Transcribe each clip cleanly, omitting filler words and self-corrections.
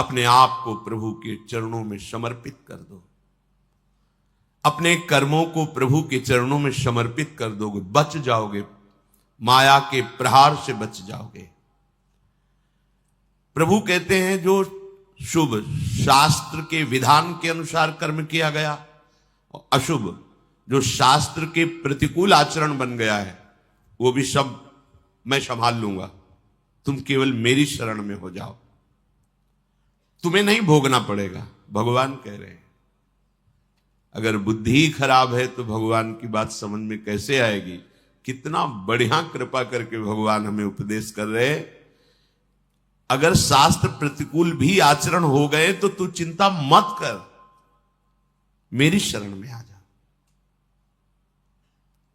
अपने आप को प्रभु के चरणों में समर्पित कर दो, अपने कर्मों को प्रभु के चरणों में समर्पित कर दोगे, बच जाओगे, माया के प्रहार से बच जाओगे। प्रभु कहते हैं जो शुभ शास्त्र के विधान के अनुसार कर्म किया गया और अशुभ जो शास्त्र के प्रतिकूल आचरण बन गया है, वो भी सब मैं संभाल लूंगा, तुम केवल मेरी शरण में हो जाओ, तुम्हें नहीं भोगना पड़ेगा। भगवान कह रहे हैं। अगर बुद्धि ही खराब है तो भगवान की बात समझ में कैसे आएगी। कितना बढ़िया कृपा करके भगवान हमें उपदेश कर रहे हैं। अगर शास्त्र प्रतिकूल भी आचरण हो गए तो तू चिंता मत कर, मेरी शरण में आ जा।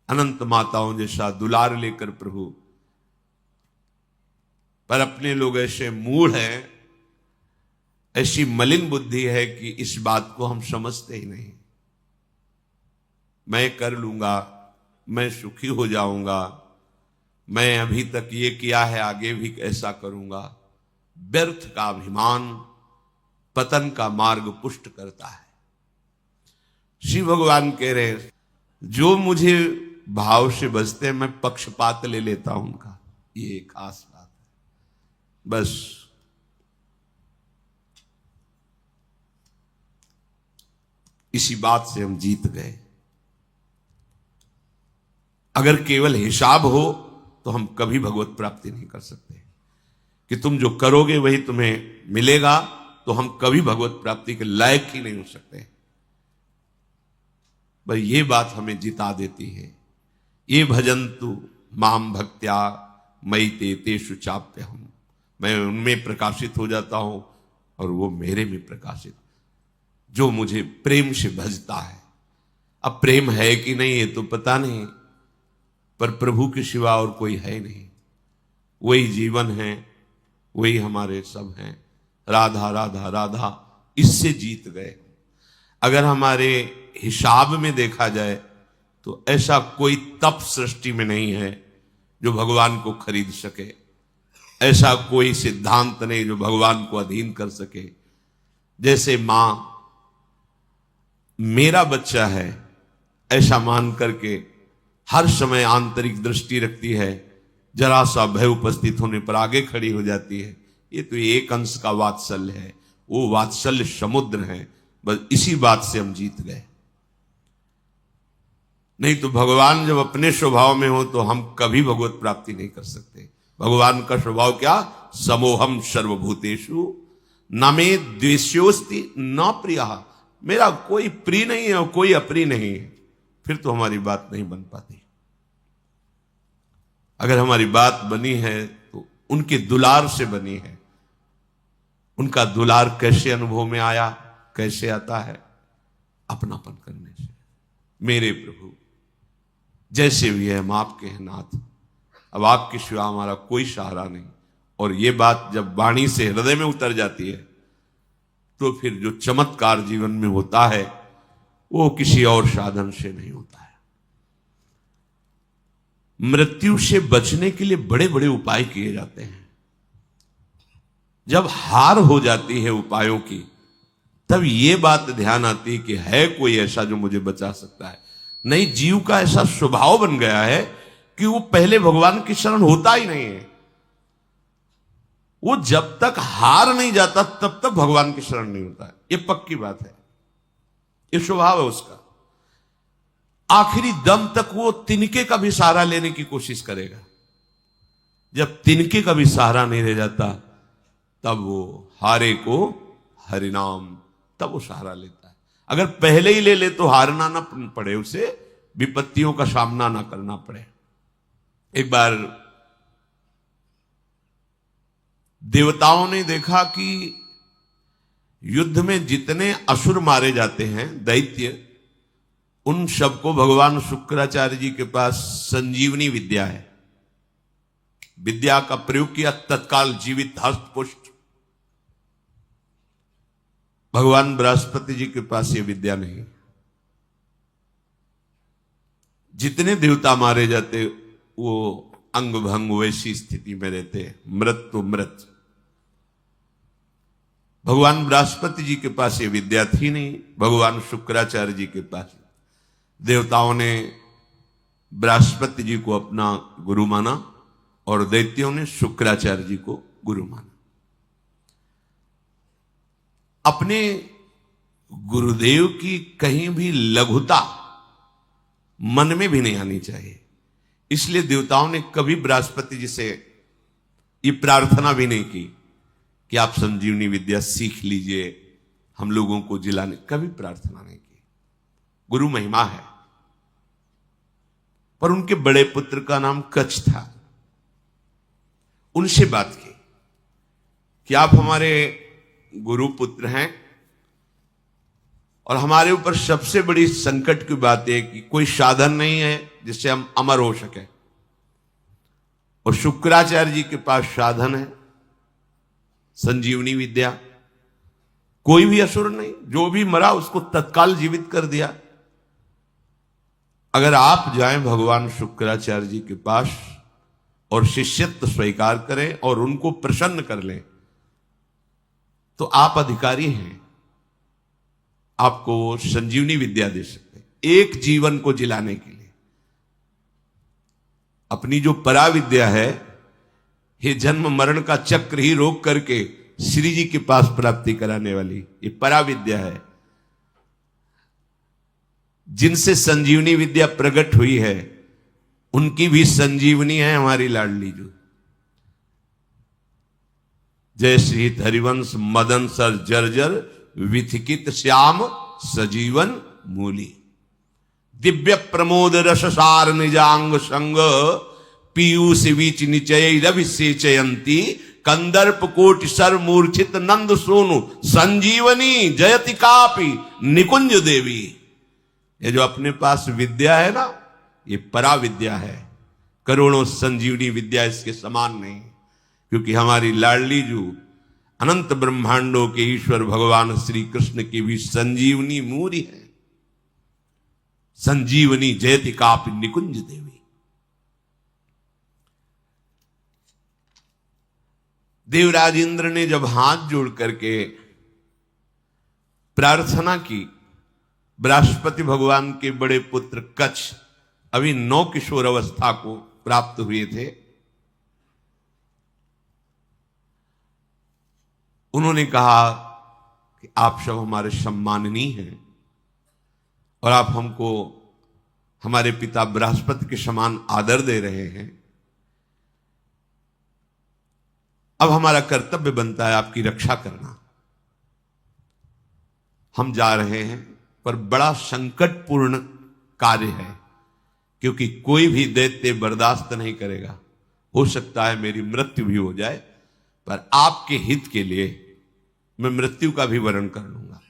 अनंत माताओं जैसा दुलार लेकर प्रभु, पर अपने लोग ऐसे मूढ़ हैं, ऐसी मलिन बुद्धि है कि इस बात को हम समझते ही नहीं। मैं कर लूंगा, मैं सुखी हो जाऊंगा, मैं अभी तक ये किया है आगे भी ऐसा करूंगा। व्यर्थ का अभिमान पतन का मार्ग पुष्ट करता है। शिव भगवान कह रहे हैं जो मुझे भाव से बसते हैं मैं पक्षपात ले लेता हूं उनका, ये खास बात है। बस इसी बात से हम जीत गए। अगर केवल हिसाब हो तो हम कभी भगवत प्राप्ति नहीं कर सकते, कि तुम जो करोगे वही तुम्हें मिलेगा, तो हम कभी भगवत प्राप्ति के लायक ही नहीं हो सकते। बस ये बात हमें जिता देती है। ये भजन्तु माम भक्त्या मयि ते तेषु चाप्यहम्, मैं उनमें प्रकाशित हो जाता हूं और वो मेरे में प्रकाशित। जो मुझे प्रेम से भजता है, अब प्रेम है कि नहीं ये तो पता नहीं, पर प्रभु के सिवा और कोई है नहीं। वही जीवन है, वही हमारे सब हैं। राधा राधा राधा, इससे जीत गए। अगर हमारे हिसाब में देखा जाए तो ऐसा कोई तप सृष्टि में नहीं है जो भगवान को खरीद सके, ऐसा कोई सिद्धांत नहीं जो भगवान को अधीन कर सके। जैसे मां मेरा बच्चा है ऐसा मान करके हर समय आंतरिक दृष्टि रखती है, जरा सा भय उपस्थित होने पर आगे खड़ी हो जाती है। ये तो एक अंश का वात्सल्य है, वो वात्सल्य समुद्र है। बस इसी बात से हम जीत गए। नहीं तो भगवान जब अपने स्वभाव में हो तो हम कभी भगवत प्राप्ति नहीं कर सकते। भगवान का स्वभाव क्या? समोहम सर्वभूतेषु न मे द्वेष्योस्ति न प्रियः, मेरा कोई प्रिय नहीं है और कोई अप्रिय नहीं है। फिर तो हमारी बात नहीं बन पाती। अगर हमारी बात बनी है तो उनके दुलार से बनी है। उनका दुलार कैसे अनुभव में आया? कैसे आता है? अपनापन करने से। मेरे प्रभु जैसे भी है हम आपके हैं नाथ, अब आपके सिवा हमारा कोई सहारा नहीं। और ये बात जब वाणी से हृदय में उतर जाती है तो फिर जो चमत्कार जीवन में होता है वो किसी और साधन से नहीं होता है। मृत्यु से बचने के लिए बड़े बड़े उपाय किए जाते हैं। जब हार हो जाती है उपायों की, तब ये बात ध्यान आती है कि है कोई ऐसा जो मुझे बचा सकता है। नहीं, जीव का ऐसा स्वभाव बन गया है कि वो पहले भगवान की शरण होता ही नहीं है। वो जब तक हार नहीं जाता तब तक भगवान की शरण नहीं होता है। ये पक्की बात है, ये स्वभाव है उसका। आखिरी दम तक वो तिनके का भी सहारा लेने की कोशिश करेगा। जब तिनके का भी सहारा नहीं रह जाता तब वो हारे को हरिनाम, तब वो सहारा लेता है। अगर पहले ही ले ले तो हारना ना पड़े, उसे विपत्तियों का सामना ना करना पड़े। एक बार देवताओं ने देखा कि युद्ध में जितने असुर मारे जाते हैं, दैत्य, उन सबको भगवान शुक्राचार्य जी के पास संजीवनी विद्या है। विद्या का प्रयोग किया, तत्काल जीवित हस्त पुष्ट। भगवान बृहस्पति जी के पास ये विद्या नहीं। जितने देवता मारे जाते वो अंग भंग वैसी स्थिति में रहते, मृत तो मृत। भगवान बृहस्पति जी के पास ये विद्या थी नहीं, भगवान शुक्राचार्य जी के पास। देवताओं ने बृहस्पति जी को अपना गुरु माना और दैत्यों ने शुक्राचार्य जी को गुरु माना। अपने गुरुदेव की कहीं भी लघुता मन में भी नहीं आनी चाहिए। इसलिए देवताओं ने कभी बृहस्पति जी से ये प्रार्थना भी नहीं की कि आप संजीवनी विद्या सीख लीजिए, हम लोगों को जिलाने, कभी प्रार्थना नहीं की। गुरु महिमा है। पर उनके बड़े पुत्र का नाम कच्छ था। उनसे बात की कि आप हमारे गुरु पुत्र हैं और हमारे ऊपर सबसे बड़ी संकट की बात है कि कोई साधन नहीं है जिससे हम अमर हो सके, और शुक्राचार्य जी के पास साधन है, संजीवनी विद्या। कोई भी असुर नहीं, जो भी मरा उसको तत्काल जीवित कर दिया। अगर आप जाएं भगवान शुक्राचार्य जी के पास और शिष्यत्व स्वीकार करें और उनको प्रसन्न कर लें तो आप अधिकारी हैं, आपको संजीवनी विद्या दे सकते हैं एक जीवन को जिलाने के लिए। अपनी जो पराविद्या है, ये जन्म मरण का चक्र ही रोक करके श्री जी के पास प्राप्ति कराने वाली ये पराविद्या है। जिनसे संजीवनी विद्या प्रकट हुई है उनकी भी संजीवनी है हमारी लाडली जो। जय श्री हरिवंश मदन सर जर्जर विथिकित श्याम सजीवन मूली। दिव्य प्रमोद रससार निजांग संग पीयूष बीच निचय रविसेचयंती कंदर्प कोटि सर मूर्छित नंद सोनु संजीवनी जयति कापी निकुंज देवी। ये जो अपने पास विद्या है ना, ये परा विद्या है। करोड़ों संजीवनी विद्या इसके समान नहीं, क्योंकि हमारी लाडली जो अनंत ब्रह्मांडों के ईश्वर भगवान श्री कृष्ण की भी संजीवनी मूरी है। संजीवनी जयति कापि निकुंज देवी। देवराज इंद्र ने जब हाथ जोड़ करके प्रार्थना की, बृहस्पति भगवान के बड़े पुत्र कच्छ अभी 9 किशोर अवस्था को प्राप्त हुए थे। उन्होंने कहा कि आप सब हमारे सम्माननीय हैं और आप हमको हमारे पिता बृहस्पति के समान आदर दे रहे हैं। अब हमारा कर्तव्य बनता है आपकी रक्षा करना। हम जा रहे हैं, पर बड़ा संकटपूर्ण कार्य है, क्योंकि कोई भी दैत्य बर्दाश्त नहीं करेगा। हो सकता है मेरी मृत्यु भी हो जाए, पर आपके हित के लिए मैं मृत्यु का भी वरण कर लूंगा।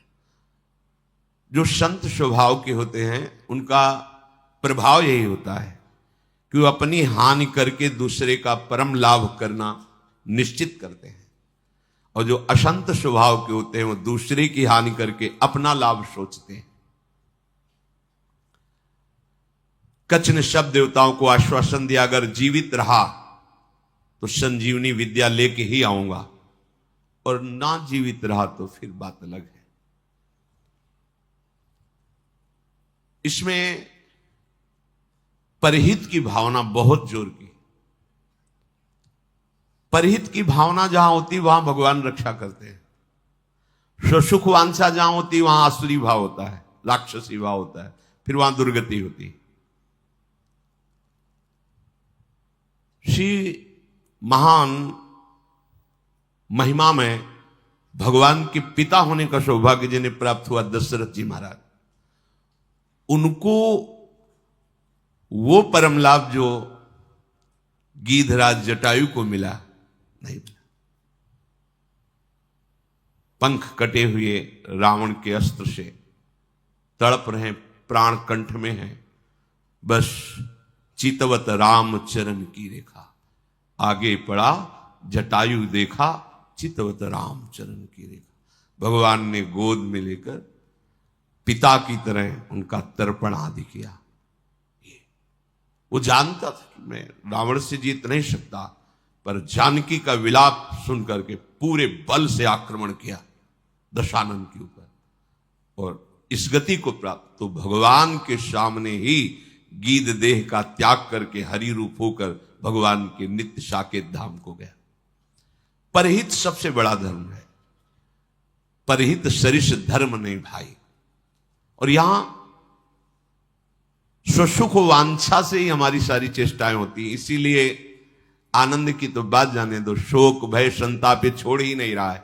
जो संत स्वभाव के होते हैं उनका प्रभाव यही होता है कि वो अपनी हानि करके दूसरे का परम लाभ करना निश्चित करते हैं, और जो अशंत स्वभाव के होते हैं वो दूसरे की हानि करके अपना लाभ सोचते हैं। कच्छ ने सब देवताओं को आश्वासन दिया, अगर जीवित रहा तो संजीवनी विद्या लेके ही आऊंगा, और ना जीवित रहा तो फिर बात अलग है। इसमें परहित की भावना बहुत जोर की। परहित की भावना जहां होती वहां भगवान रक्षा करते हैं। सुख वांछा जहां होती वहां आसुरी भाव होता है, राक्षसी भाव होता है, फिर वहां दुर्गति होती है। श्री महान महिमा में भगवान के पिता होने का सौभाग्य जिन्हें प्राप्त हुआ दशरथ जी महाराज, उनको वो परम लाभ जो गीधराज जटायु को मिला नहीं मिला। पंख कटे हुए रावण के अस्त्र से तड़प रहे, प्राण कंठ में है, बस चितवत राम चरण की रेखा। आगे पड़ा जटायु देखा, चितवत राम चरण की रेखा। भगवान ने गोद में लेकर पिता की तरह उनका तर्पण आदि किया। वो जानता था कि मैं रावण से जीत नहीं सकता, पर जानकी का विलाप सुन करके पूरे बल से आक्रमण किया। दशानन के ऊपर, और इस गति को प्राप्त तो भगवान के सामने ही गीध देह का त्याग करके हरि रूप होकर भगवान के नित्य साकेत धाम को गया। परहित सबसे बड़ा धर्म है, परहित सरिष धर्म नहीं भाई। और यहां स्वसुख वांछा से ही हमारी सारी चेष्टाएं होती, इसीलिए आनंद की तो बात जाने दो, शोक भय संताप छोड़ ही नहीं रहा है।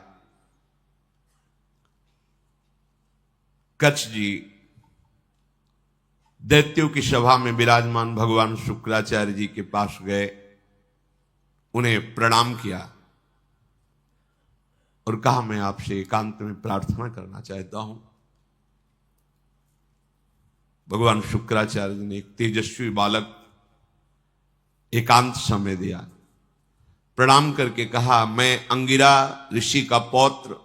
कच्छ जी दैत्यों की सभा में विराजमान भगवान शुक्राचार्य जी के पास गए, उन्हें प्रणाम किया और कहा मैं आपसे एकांत में प्रार्थना करना चाहता हूं। भगवान शुक्राचार्य जी ने एक तेजस्वी बालक एकांत समय दिया, प्रणाम करके कहा मैं अंगिरा ऋषि का पौत्र,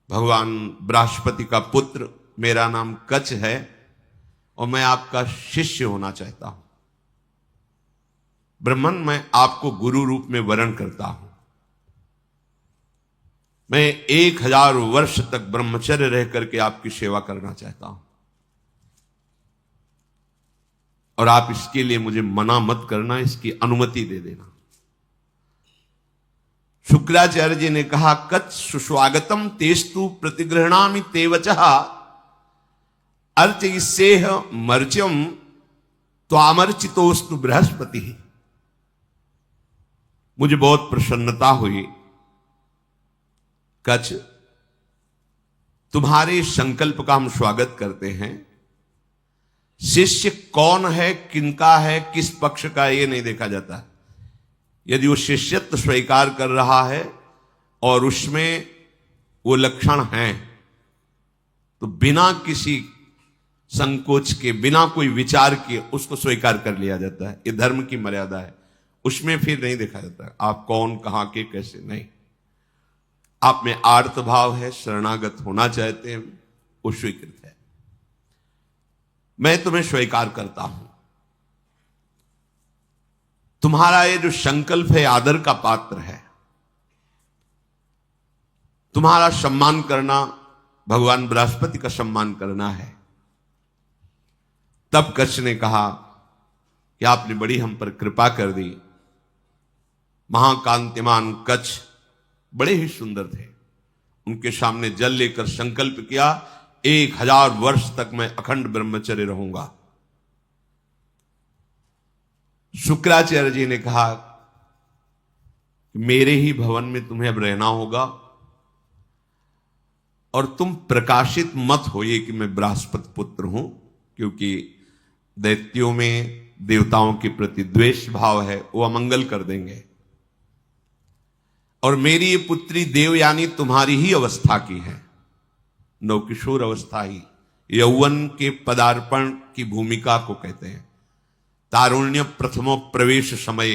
भगवान बृहस्पति का पुत्र, मेरा नाम कच्छ है और मैं आपका शिष्य होना चाहता हूं। ब्रह्मन, मैं आपको गुरु रूप में वरण करता हूं। मैं 1000 वर्ष तक ब्रह्मचर्य रह करके आपकी सेवा करना चाहता हूं और आप इसके लिए मुझे मना मत करना, इसकी अनुमति दे देना। शुक्राचार्य जी ने कहा कच्छ सुस्वागतम तेस्तु प्रतिगृहणामि ते वचः अर्च सेह मर्च्यम त्वामर्चितोस्तु बृहस्पति। मुझे बहुत प्रसन्नता हुई कच्छ, तुम्हारे संकल्प का हम स्वागत करते हैं। शिष्य कौन है, किनका है, किस पक्ष का, यह नहीं देखा जाता। यदि वो शिष्यत्व स्वीकार कर रहा है और उसमें वो लक्षण हैं तो बिना किसी संकोच के, बिना कोई विचार के उसको स्वीकार कर लिया जाता है। ये धर्म की मर्यादा है, उसमें फिर नहीं देखा जाता आप कौन, कहां के, कैसे, नहीं। आप में आर्त भाव है, शरणागत होना चाहते हैं, वो स्वीकृत है। मैं तुम्हें स्वीकार करता हूं। तुम्हारा ये जो संकल्प है आदर का पात्र है। तुम्हारा सम्मान करना भगवान बृहस्पति का सम्मान करना है। तब कच्छ ने कहा कि आपने बड़ी हम पर कृपा कर दी। महाकांतिमान कच्छ बड़े ही सुंदर थे। उनके सामने जल लेकर संकल्प किया 1000 वर्ष तक मैं अखंड ब्रह्मचर्य रहूंगा। शुक्राचार्य जी ने कहा मेरे ही भवन में तुम्हें अब रहना होगा और तुम प्रकाशित मत होइए कि मैं बृहस्पति पुत्र हूं, क्योंकि दैत्यों में देवताओं के प्रति द्वेष भाव है, वो अमंगल कर देंगे। और मेरी ये पुत्री देवयानी तुम्हारी ही अवस्था की है, नवकिशोर अवस्था ही, यौवन के पदार्पण की भूमिका को कहते हैं। तारुण्य प्रथमो प्रवेश समय,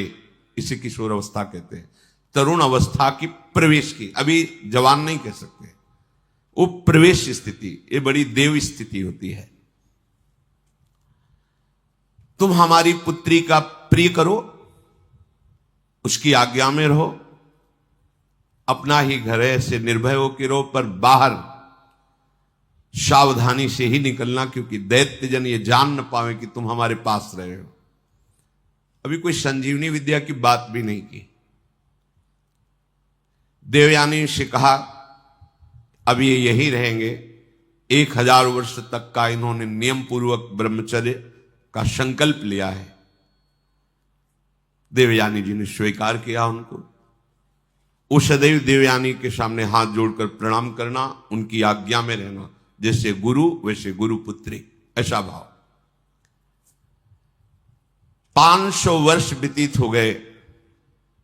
इसे किशोर अवस्था कहते हैं। तरुण अवस्था की प्रवेश की, अभी जवान नहीं कह सकते, वो प्रवेश स्थिति, ये बड़ी देव स्थिति होती है। तुम हमारी पुत्री का प्रिय करो, उसकी आज्ञा में रहो, अपना ही घर है, ऐसे निर्भय होकर रहो, पर बाहर सावधानी से ही निकलना, क्योंकि दैत्यजन ये जान न पावे कि तुम हमारे पास रहे हो। अभी कोई संजीवनी विद्या की बात भी नहीं की। देवयानी से कहा अब ये यही रहेंगे। 1000 वर्ष तक का इन्होंने नियम पूर्वक ब्रह्मचर्य का संकल्प लिया है। देवयानी जी ने स्वीकार किया उनको। वो सदैव देवयानी के सामने हाथ जोड़कर प्रणाम करना, उनकी आज्ञा में रहना, जैसे गुरु वैसे गुरु पुत्री, ऐसा भाव। 500 वर्ष व्यतीत हो गए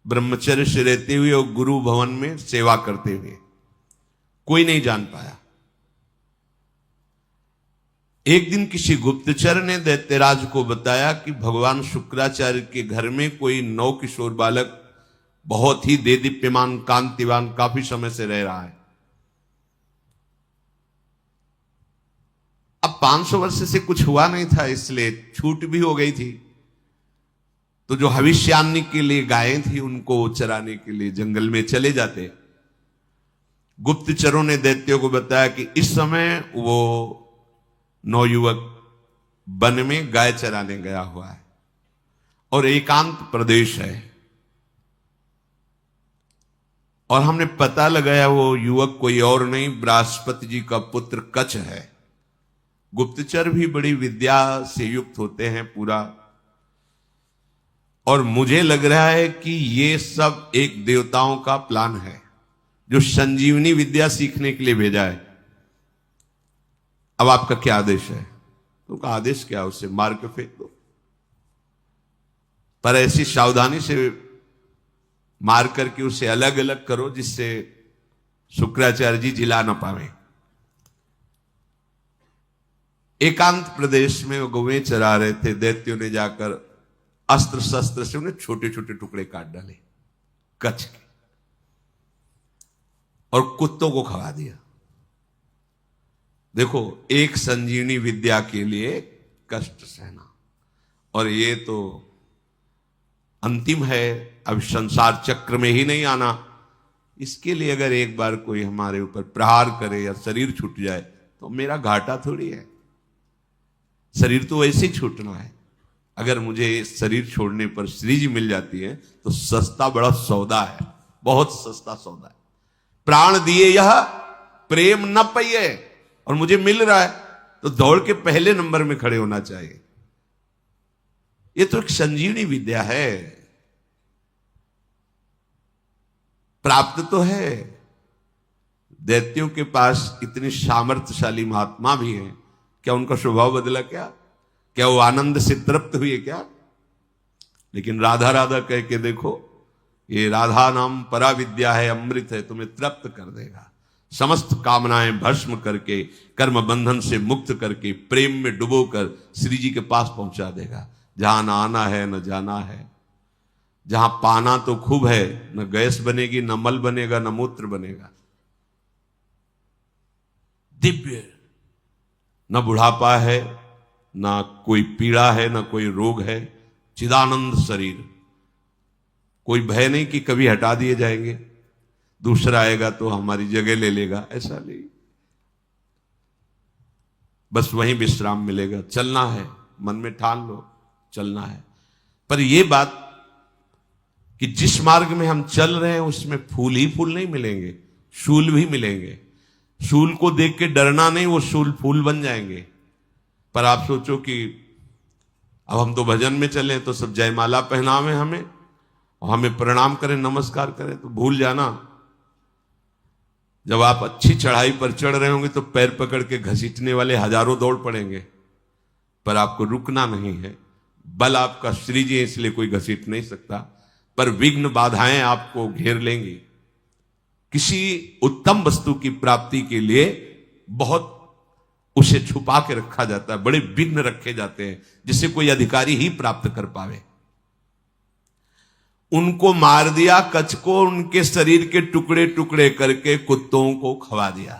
ब्रह्मचर्य से रहते हुए और गुरु भवन में सेवा करते हुए, कोई नहीं जान पाया। एक दिन किसी गुप्तचर ने दैत्यराज को बताया कि भगवान शुक्राचार्य के घर में कोई नवकिशोर बालक बहुत ही देदीप्यमान कांतिवान काफी समय से रह रहा है। अब 500 वर्ष से कुछ हुआ नहीं था, इसलिए छूट भी हो गई थी। तो जो भविष्यान्नी के लिए गायें थी उनको चराने के लिए जंगल में चले जाते। गुप्तचरों ने दैत्यों को बताया कि इस समय वो नवयुवक वन में गाय चराने गया हुआ है और एकांत प्रदेश है, और हमने पता लगाया वो युवक कोई और नहीं, बृहस्पति जी का पुत्र कच्छ है। गुप्तचर भी बड़ी विद्या से युक्त होते हैं पूरा, और मुझे लग रहा है कि ये सब एक देवताओं का प्लान है जो संजीवनी विद्या सीखने के लिए भेजा है। अब आपका क्या आदेश है? तो का आदेश क्या? उसे मार के फेंक दो, पर ऐसी सावधानी से मार करके उसे अलग अलग करो जिससे शुक्राचार्य जी जिला ना पावे। एकांत प्रदेश में वो गौएं चरा रहे थे, दैत्यों ने जाकर अस्त्र शस्त्र से उन्हें छोटे छोटे टुकड़े काट डाले कच्छ के और कुत्तों को खवा दिया। देखो, एक संजीवनी विद्या के लिए कष्ट सहना, और ये तो अंतिम है, अब संसार चक्र में ही नहीं आना। इसके लिए अगर एक बार कोई हमारे ऊपर प्रहार करे या शरीर छूट जाए तो मेरा घाटा थोड़ी है, शरीर तो वैसे ही छूटना है। अगर मुझे शरीर छोड़ने पर श्री जी मिल जाती है तो सस्ता बड़ा सौदा है, बहुत सस्ता सौदा है। प्राण दिए यह प्रेम न पाइए, और मुझे मिल रहा है तो दौड़ के पहले नंबर में खड़े होना चाहिए। ये तो एक संजीवनी विद्या है, प्राप्त तो है। दैत्यों के पास इतने सामर्थ्यशाली महात्मा भी हैं, क्या उनका स्वभाव बदला? क्या वो आनंद से तृप्त हुए क्या? लेकिन राधा राधा कह के देखो, ये राधा नाम परा विद्या है, अमृत है, तुम्हें तृप्त कर देगा। समस्त कामनाएं भस्म करके, कर्म बंधन से मुक्त करके, प्रेम में डुबोकर श्री जी के पास पहुंचा देगा। जहां न आना है न जाना है, जहां पाना तो खूब है, न गैस बनेगी, न मल बनेगा, न मूत्र बनेगा। दिव्य, न बुढ़ापा है, न कोई पीड़ा है, न कोई रोग है, चिदानंद शरीर। कोई भय नहीं कि कभी हटा दिए जाएंगे, दूसरा आएगा तो हमारी जगह ले लेगा, ऐसा नहीं। बस वहीं विश्राम मिलेगा। चलना है, मन में ठान लो, चलना है। पर यह बात कि जिस मार्ग में हम चल रहे हैं उसमें फूल ही फूल नहीं मिलेंगे, शूल भी मिलेंगे। शूल को देख के डरना नहीं, वो शूल फूल बन जाएंगे। पर आप सोचो कि अब हम तो भजन में चले तो सब जयमाला पहनावे हमें, और हमें प्रणाम करें, नमस्कार करें, तो भूल जाना जब आप अच्छी चढ़ाई पर चढ़ रहे होंगे तो पैर पकड़ के घसीटने वाले हजारों दौड़ पड़ेंगे, पर आपको रुकना नहीं है। बल आपका श्री जी है, इसलिए कोई घसीट नहीं सकता, पर विघ्न बाधाएं आपको घेर लेंगी। किसी उत्तम वस्तु की प्राप्ति के लिए बहुत उसे छुपा के रखा जाता है, बड़े विघ्न रखे जाते हैं जिसे कोई अधिकारी ही प्राप्त कर पावे। उनको मार दिया, कच्छ को, उनके शरीर के टुकड़े टुकड़े करके कुत्तों को खवा दिया।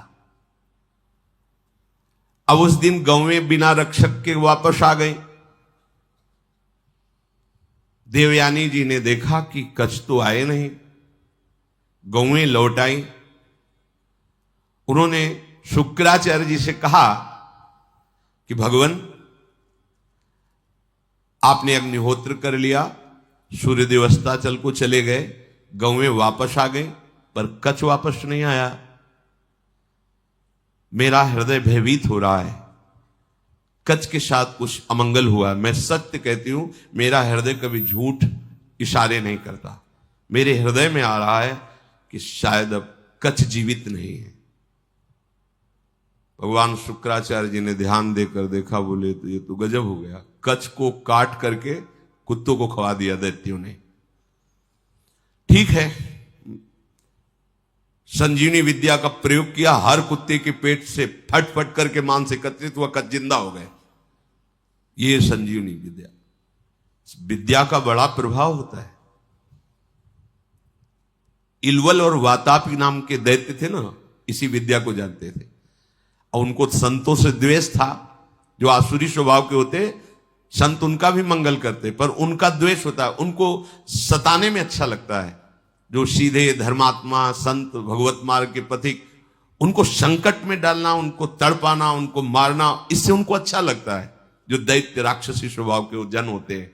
अब उस दिन गौएं बिना रक्षक के वापस आ गई। देवयानी जी ने देखा कि कच्छ तो आए नहीं, गौएं लौट आई। उन्होंने शुक्राचार्य जी से कहा कि भगवान, आपने अग्निहोत्र कर लिया, सूर्यदेव अस्ताचल को चले गए, गौएं वापस आ गई, पर कच्छ वापस नहीं आया। मेरा हृदय भयभीत हो रहा है, कच्छ के साथ कुछ अमंगल हुआ। मैं सत्य कहती हूं, मेरा हृदय कभी झूठ इशारे नहीं करता। मेरे हृदय में आ रहा है कि शायद अब कच्छ जीवित नहीं है। भगवान शुक्राचार्य जी ने ध्यान देकर देखा, बोले तो ये तो गजब हो गया, कच्छ को काट करके कुत्तों को खवा दिया दैत्यों ने। ठीक है, संजीवनी विद्या का प्रयोग किया, हर कुत्ते के पेट से फट फट करके मांस एकत्रित हुआ, कच्छ जिंदा हो गए। ये संजीवनी विद्या, विद्या का बड़ा प्रभाव होता है। इलवल और वातापी नाम के दैत्य थे ना, इसी विद्या को जानते थे, और उनको संतों से द्वेष था। जो आसुरी स्वभाव के होते, संत उनका भी मंगल करते, पर उनका द्वेष होता है, उनको सताने में अच्छा लगता है। जो सीधे धर्मात्मा संत भगवत मार्ग के पथिक, उनको संकट में डालना, उनको तड़पाना, उनको मारना, इससे उनको अच्छा लगता है। जो दैत्य राक्षसी स्वभाव के जन होते हैं,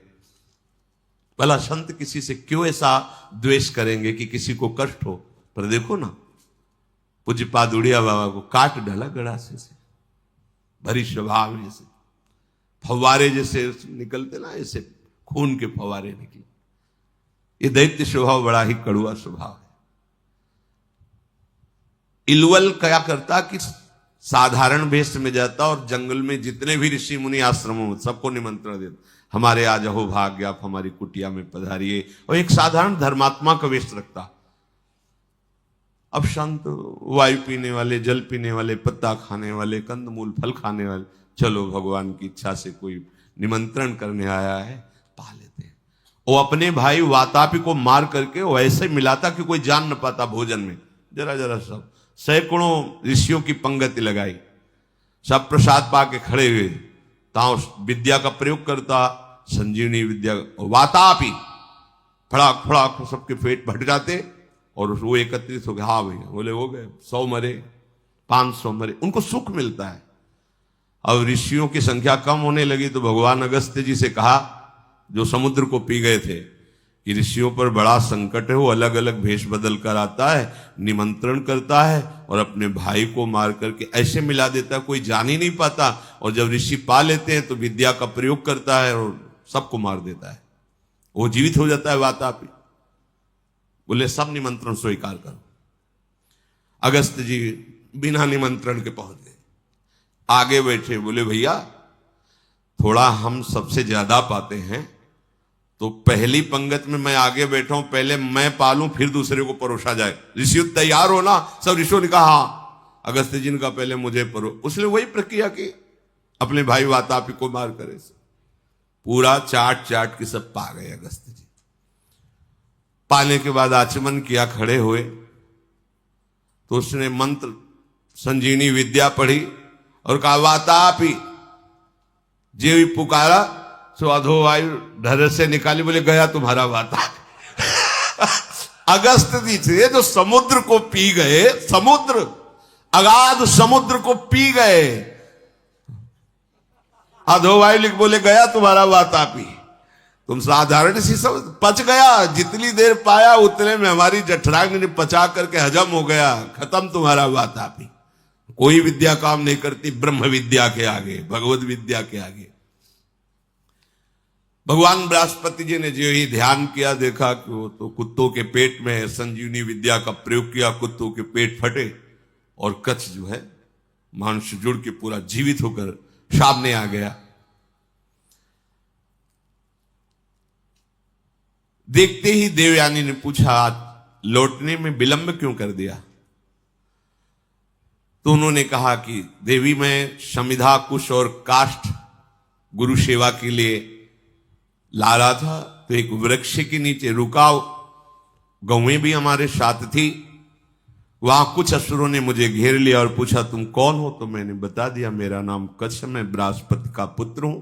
भला संत किसी से क्यों ऐसा द्वेष करेंगे कि किसी को कष्ट हो। पर देखो ना, पूज्यपाद उड़िया बाबा को काट डाला गड़ासे से, भरी स्वभाव जैसे फव्वारे जैसे निकलते ना, ऐसे खून के फव्वारे निकले। ये दैत्य स्वभाव बड़ा ही कड़ुआ स्वभाव है। इलवल क्या करता कि साधारण वेश में जाता और जंगल में जितने भी ऋषि मुनि आश्रमों में सबको निमंत्रण देता, हमारे आज अहो भाग्य, आप हमारी कुटिया में पधारिए, और एक साधारण धर्मात्मा का वेश रखता। अब संत वायु पीने वाले, जल पीने वाले, पत्ता खाने वाले, कंदमूल फल खाने वाले, चलो भगवान की इच्छा से कोई निमंत्रण करने आया है, पा लेते हैं। वो अपने भाई वातापी को मार करके वैसे मिलाता कि कोई जान न पाता भोजन में। जरा जरा सब सैकड़ों ऋषियों की पंगति लगाई, सब प्रसाद पा के खड़े हुए, ताओ विद्या का प्रयोग करता, संजीवनी विद्या। वातापी फड़ाक फड़ाक सबके पेट भट जाते और वो एकत्रित हो गए। हाँ भैया, बोले हो गए, 100 मरे, 500 मरे, उनको सुख मिलता है। अब ऋषियों की संख्या कम होने लगी तो भगवान अगस्त्य जी से कहा, जो समुद्र को पी गए थे, कि ऋषियों पर बड़ा संकट है, वो अलग अलग भेष बदल कर आता है, निमंत्रण करता है और अपने भाई को मार करके ऐसे मिला देता है कोई जान ही नहीं पाता, और जब ऋषि पा लेते हैं तो विद्या का प्रयोग करता है और सबको मार देता है, वो जीवित हो जाता है वातापी। बोले सब निमंत्रण स्वीकार करो। अगस्त्य जी बिना निमंत्रण के पहुंच गए, आगे बैठे। बोले भैया, थोड़ा हम सबसे ज्यादा पाते हैं, तो पहली पंगत में मैं आगे बैठा हूं, पहले मैं पालूं फिर दूसरे को परोसा जाए। ऋषि तैयार हो ना? सब ऋषियों ने कहा हाँ। अगस्त्य जी ने कहा पहले मुझे परो। उसने वही प्रक्रिया की, अपने भाई वातापी को मार करे पूरा चाट चाट के सब पा गए अगस्त्य जी। पाने के बाद आचमन किया, खड़े हुए तो उसने मंत्र संजीवनी विद्या पढ़ी और कहा वातापी, जे भी पुकारा सो अधो वायु ढर से निकाली। बोले गया तुम्हारा वातापी। अगस्त्य जी थे जो समुद्र को पी गए, समुद्र, अगाध समुद्र को पी गए। अधो वायु लिख बोले गया तुम्हारा वातापी। तुम साधारण सी सब पच गया, जितनी देर पाया उतने में हमारी जठराग्नि ने पचा करके हजम हो गया, खत्म तुम्हारा वातापी। कोई विद्या काम नहीं करती ब्रह्म विद्या के आगे, भगवत विद्या के आगे। भगवान बृहस्पति जी ने जो ही ध्यान किया, देखा कि वो तो कुत्तों के पेट में है, संजीवनी विद्या का प्रयोग किया, कुत्तों के पेट फटे और कच्छ जो है मांस जुड़ के पूरा जीवित होकर सामने आ गया। देखते ही देवयानी ने पूछा लौटने में विलंब क्यों कर दिया? तो उन्होंने कहा कि देवी मैं समिधा कुश और काष्ठ गुरु सेवा के लिए ला रहा था, तो एक वृक्ष के नीचे रुका, गौएं भी हमारे साथ थी। वहां कुछ असुरों ने मुझे घेर लिया और पूछा तुम कौन हो? तो मैंने बता दिया मेरा नाम कच्छ, मैं बृहस्पति का पुत्र हूं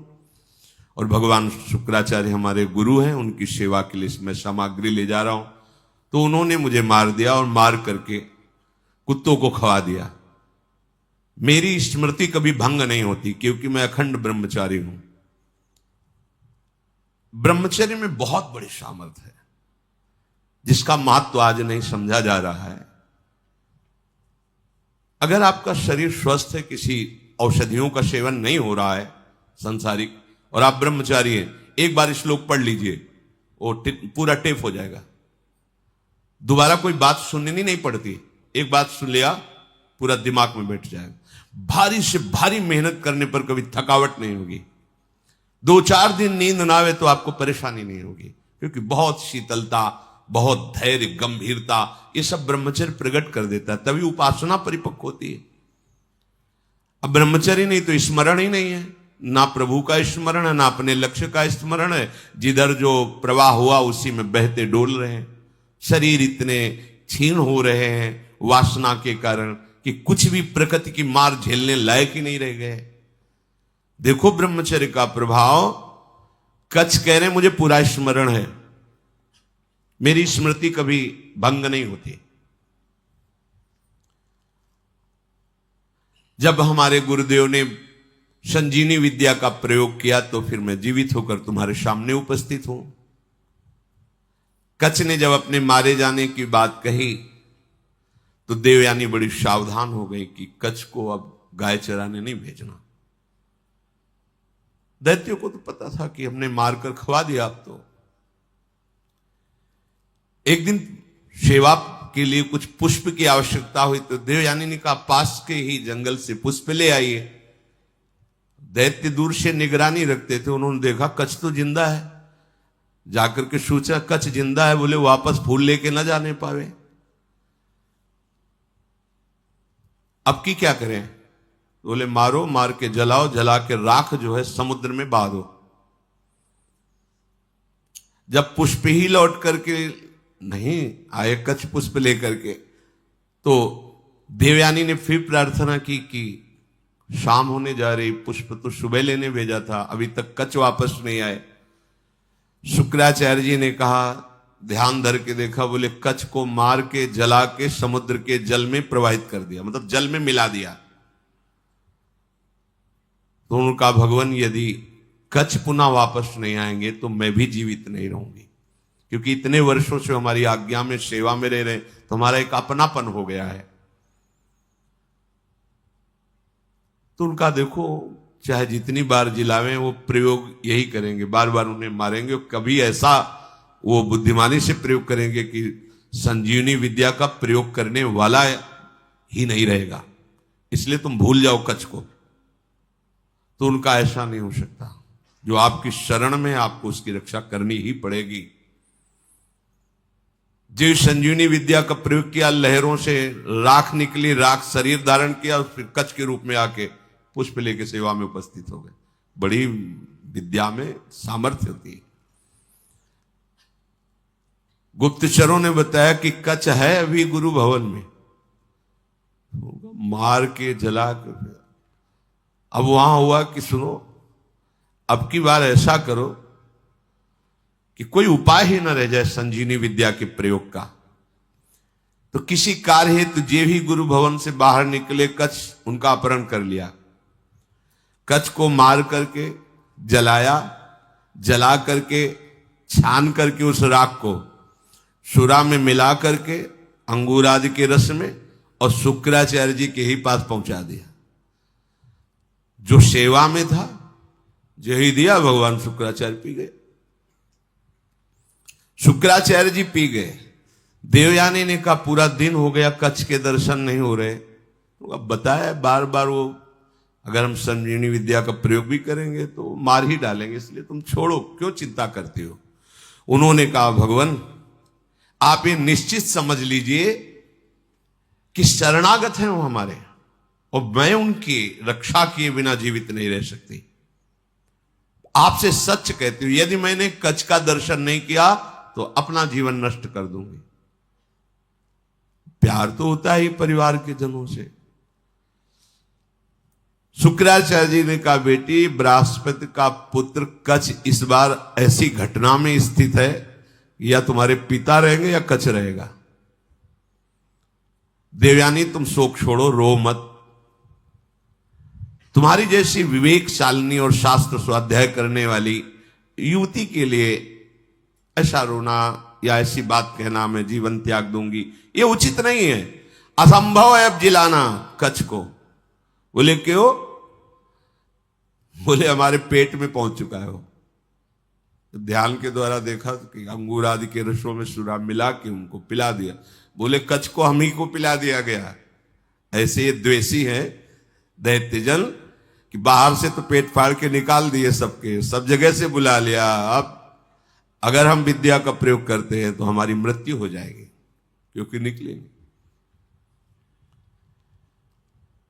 और भगवान शुक्राचार्य हमारे गुरु हैं, उनकी सेवा के लिए मैं सामग्री ले जा रहा हूं। तो उन्होंने मुझे मार दिया और मार करके कुत्तों को खवा दिया। मेरी स्मृति कभी भंग नहीं होती क्योंकि मैं अखंड ब्रह्मचारी हूं। ब्रह्मचर्य में बहुत बड़ी सामर्थ्य है जिसका महत्व आज नहीं समझा जा रहा है। अगर आपका शरीर स्वस्थ है, किसी औषधियों का सेवन नहीं हो रहा है संसारिक, और आप ब्रह्मचारी हैं, एक बार श्लोक पढ़ लीजिए, वो पूरा टेप हो जाएगा। दोबारा कोई बात सुननी नहीं पड़ती, एक बात सुन लिया पूरा दिमाग में बैठ जाएगा। भारी से भारी मेहनत करने पर कभी थकावट नहीं होगी। 2-4 दिन नींद ना आवे तो आपको परेशानी नहीं होगी, क्योंकि बहुत शीतलता, बहुत धैर्य, गंभीरता, ये सब ब्रह्मचर्य प्रकट कर देता है, तभी उपासना परिपक्व होती है। अब ब्रह्मचर्य नहीं तो स्मरण ही नहीं है, ना प्रभु का स्मरण है, ना अपने लक्ष्य का स्मरण है। जिधर जो प्रवाह हुआ उसी में बहते डोल रहे हैं। शरीर इतने क्षीण हो रहे हैं वासना के कारण कि कुछ भी प्रकृति की मार झेलने लायक ही नहीं रह गए। देखो ब्रह्मचर्य का प्रभाव। कच्छ कह रहे मुझे पूरा स्मरण है, मेरी स्मृति कभी भंग नहीं होती। जब हमारे गुरुदेव ने संजीवनी विद्या का प्रयोग किया तो फिर मैं जीवित होकर तुम्हारे सामने उपस्थित हूं। कच्छ ने जब अपने मारे जाने की बात कही तो देवयानी बड़ी सावधान हो गई कि कच्छ को अब गाय चराने नहीं भेजना। दैत्यों को तो पता था कि हमने मारकर खवा दिया। अब तो एक दिन सेवा के लिए कुछ पुष्प की आवश्यकता हुई तो देवयानी ने कहा पास के ही जंगल से पुष्प ले आइए। दैत्य दूर से निगरानी रखते थे, उन्होंने देखा कच्छ तो जिंदा है, जाकर के सोचा कच्छ जिंदा है, बोले वापस फूल लेके ना जाने पावे, अब की क्या करें? बोले मारो, मार के जलाओ, जला के राख जो है समुद्र में बहा दो। जब पुष्प ही लौट करके नहीं आए कच्छ पुष्प लेकर के, तो देवयानी ने फिर प्रार्थना की कि शाम होने जा रही, पुष्प तो सुबह लेने भेजा था, अभी तक कच्छ वापस नहीं आए। शुक्राचार्य जी ने कहा, ध्यान धर के देखा, बोले कच्छ को मार के जला के समुद्र के जल में प्रवाहित कर दिया, मतलब जल में मिला दिया। तो उनका भगवान यदि कच्छ पुनः वापस नहीं आएंगे तो मैं भी जीवित नहीं रहूंगी, क्योंकि इतने वर्षों से हमारी आज्ञा में सेवा में रह रहे तो हमारा एक अपनापन हो गया है। तो उनका देखो चाहे जितनी बार जिलावें वो प्रयोग यही करेंगे, बार बार उन्हें मारेंगे। कभी ऐसा वो बुद्धिमानी से प्रयोग करेंगे कि संजीवनी विद्या का प्रयोग करने वाला ही नहीं रहेगा, इसलिए तुम भूल जाओ कच्छ को। तो उनका ऐसा नहीं हो सकता। जो आपकी शरण में, आपको उसकी रक्षा करनी ही पड़ेगी। जो संजीवनी विद्या का प्रयोग किया, लहरों से राख निकली, राख शरीर धारण किया, फिर कच्छ के रूप में आके पुष्प लेके सेवा में उपस्थित हो गए। बड़ी विद्या में सामर्थ्य होती है। गुप्तचरों ने बताया कि कच्छ है अभी गुरु भवन में, मार के जला के। अब वहां हुआ कि सुनो, अब की बार ऐसा करो कि कोई उपाय ही न रह जाए संजीवनी विद्या के प्रयोग का। तो किसी कार्य हेतु जे भी गुरु भवन से बाहर निकले, कच्छ उनका अपहरण कर लिया। कच्छ को मार करके जलाया, जला करके छान करके उस राख को सुरा में मिला करके अंगूर आदि के रस में और शुक्राचार्य जी के ही पास पहुंचा दिया। जो सेवा में था, जो ही दिया, भगवान शुक्राचार्य पी गए। शुक्राचार्य जी पी गए। देवयानी ने कहा पूरा दिन हो गया कच्छ के दर्शन नहीं हो रहे। तो अब बताया बार बार वो अगर हम संजीवनी विद्या का प्रयोग भी करेंगे तो मार ही डालेंगे, इसलिए तुम छोड़ो, क्यों चिंता करते हो। उन्होंने कहा भगवान आप ये निश्चित समझ लीजिए कि शरणागत हैं वो हमारे, और मैं उनकी रक्षा किए बिना जीवित नहीं रह सकती। आपसे सच कहती हूं, यदि मैंने कच्छ का दर्शन नहीं किया तो अपना जीवन नष्ट कर दूंगी। प्यार तो होता है परिवार के जनों से। शुक्राचार्य जी ने कहा बेटी, बृहस्पति का पुत्र कच्छ इस बार ऐसी घटना में स्थित है, या तुम्हारे पिता रहेंगे या कच्छ रहेगा। देवयानी तुम शोक छोड़ो, रो मत। तुम्हारी जैसी विवेकशालिनी और शास्त्र स्वाध्याय करने वाली युवती के लिए ऐसा रोना या ऐसी बात कहना मैं जीवन त्याग दूंगी, ये उचित नहीं है। असंभव है अब जिलाना कच्छ को। बोले क्यों? बोले हमारे पेट में पहुंच चुका है वो। ध्यान के द्वारा देखा कि अंगूर आदि के रसों में सुरा मिला के उनको पिला दिया। बोले कच्छ को हम ही को पिला दिया गया। ऐसे ये द्वेषी हैं दैत्यजन कि बाहर से तो पेट फाड़ के निकाल दिए सबके, सब जगह से बुला लिया। अब अगर हम विद्या का प्रयोग करते हैं तो हमारी मृत्यु हो जाएगी, क्योंकि निकलेंगे।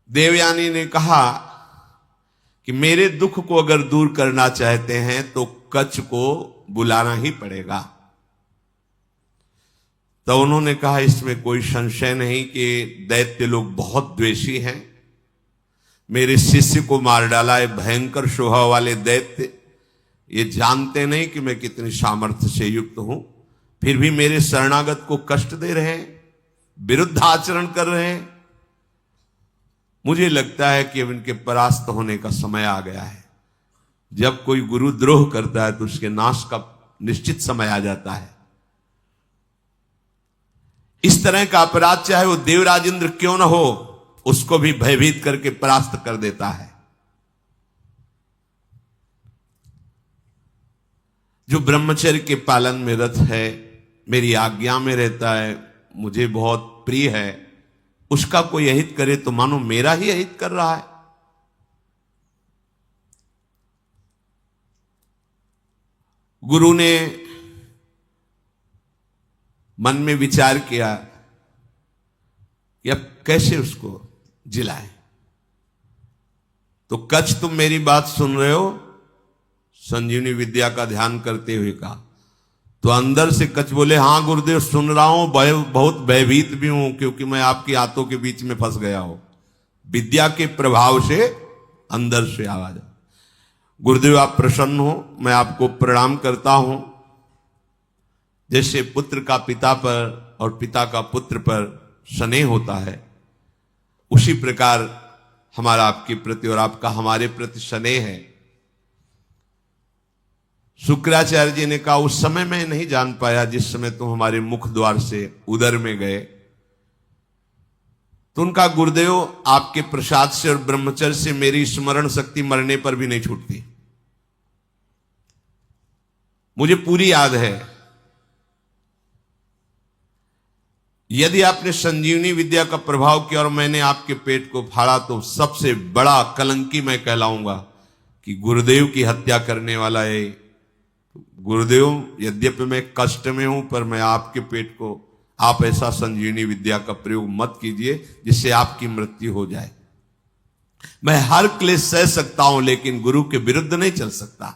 देवयानी ने कहा कि मेरे दुख को अगर दूर करना चाहते हैं तो कच्छ को बुलाना ही पड़ेगा। तो उन्होंने कहा इसमें कोई संशय नहीं कि दैत्य लोग बहुत द्वेषी हैं। मेरे शिष्य को मार डाला है भयंकर स्वभाव वाले दैत्य। ये जानते नहीं कि मैं कितनी सामर्थ्य से युक्त हूं। फिर भी मेरे शरणागत को कष्ट दे रहे हैं, विरुद्ध आचरण कर रहे हैं। मुझे लगता है कि अब इनके परास्त होने का समय आ गया है। जब कोई गुरुद्रोह करता है तो उसके नाश का निश्चित समय आ जाता है। इस तरह का अपराध चाहे वो देवराज इंद्र क्यों न हो, उसको भी भयभीत करके परास्त कर देता है। जो ब्रह्मचर्य के पालन में रत है, मेरी आज्ञा में रहता है, मुझे बहुत प्रिय है, उसका कोई अहित करे तो मानो मेरा ही अहित कर रहा है। गुरु ने मन में विचार किया कि अब कैसे उसको जिलाए। तो कच्छ, तुम मेरी बात सुन रहे हो? संजीवनी विद्या का ध्यान करते हुए कहा। तो अंदर से कच्छ बोले, हां गुरुदेव सुन रहा हूं, बहुत भयभीत भी हूं, क्योंकि मैं आपकी आंतों के बीच में फंस गया हूं। विद्या के प्रभाव से अंदर से आवाज। गुरुदेव आप प्रसन्न हो, मैं आपको प्रणाम करता हूं। जैसे पुत्र का पिता पर और पिता का पुत्र पर स्नेह होता है, उसी प्रकार हमारा आपके प्रति और आपका हमारे प्रति स्नेह है। शुक्राचार्य जी ने कहा, उस समय मैं नहीं जान पाया जिस समय तुम हमारे मुख द्वार से उदर में गए। तो उनका, गुरुदेव आपके प्रसाद से और ब्रह्मचर्य से मेरी स्मरण शक्ति मरने पर भी नहीं छूटती। मुझे पूरी याद है। यदि आपने संजीवनी विद्या का प्रभाव किया और मैंने आपके पेट को फाड़ा तो सबसे बड़ा कलंकी मैं कहलाऊंगा कि गुरुदेव की हत्या करने वाला है। गुरुदेव, यद्यपि मैं कष्ट में हूं, पर मैं आपके पेट को, आप ऐसा संजीवनी विद्या का प्रयोग मत कीजिए जिससे आपकी मृत्यु हो जाए। मैं हर क्लेश सह सकता हूं, लेकिन गुरु के विरुद्ध नहीं चल सकता।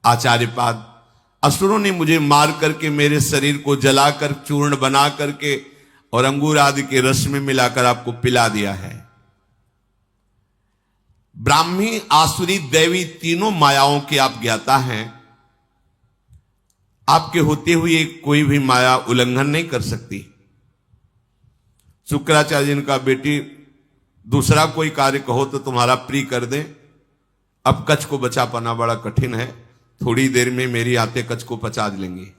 आचार्यपाद, असुरों ने मुझे मार करके मेरे शरीर को जलाकर चूर्ण बना करके और अंगूर आदि के रस में मिलाकर आपको पिला दिया है। ब्राह्मी, आसुरी, दैवी तीनों मायाओं के आप ज्ञाता हैं। आपके होते हुए कोई भी माया उल्लंघन नहीं कर सकती। शुक्राचार्य जी ने कहा, बेटी दूसरा कोई कार्य कहो तो तुम्हारा प्रिय कर दें। अब कच्छ को बचा पाना बड़ा कठिन है, थोड़ी देर में मेरी आते कच्छ को पचा लेंगे।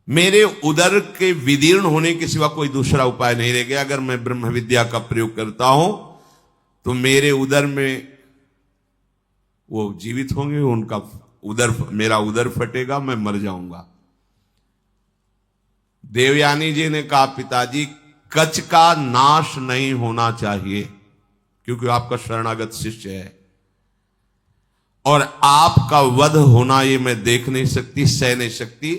मेरे उदर के विदीर्ण होने के सिवा कोई दूसरा उपाय नहीं रह गया। अगर मैं ब्रह्म विद्या का प्रयोग करता हूं तो मेरे उदर में वो जीवित होंगे, उनका उदर, मेरा उदर फटेगा, मैं मर जाऊंगा। देवयानी जी ने कहा, पिताजी कच्छ का नाश नहीं होना चाहिए, क्योंकि आपका शरणागत शिष्य है और आपका वध होना ये मैं देख नहीं सकती, सह नहीं सकती।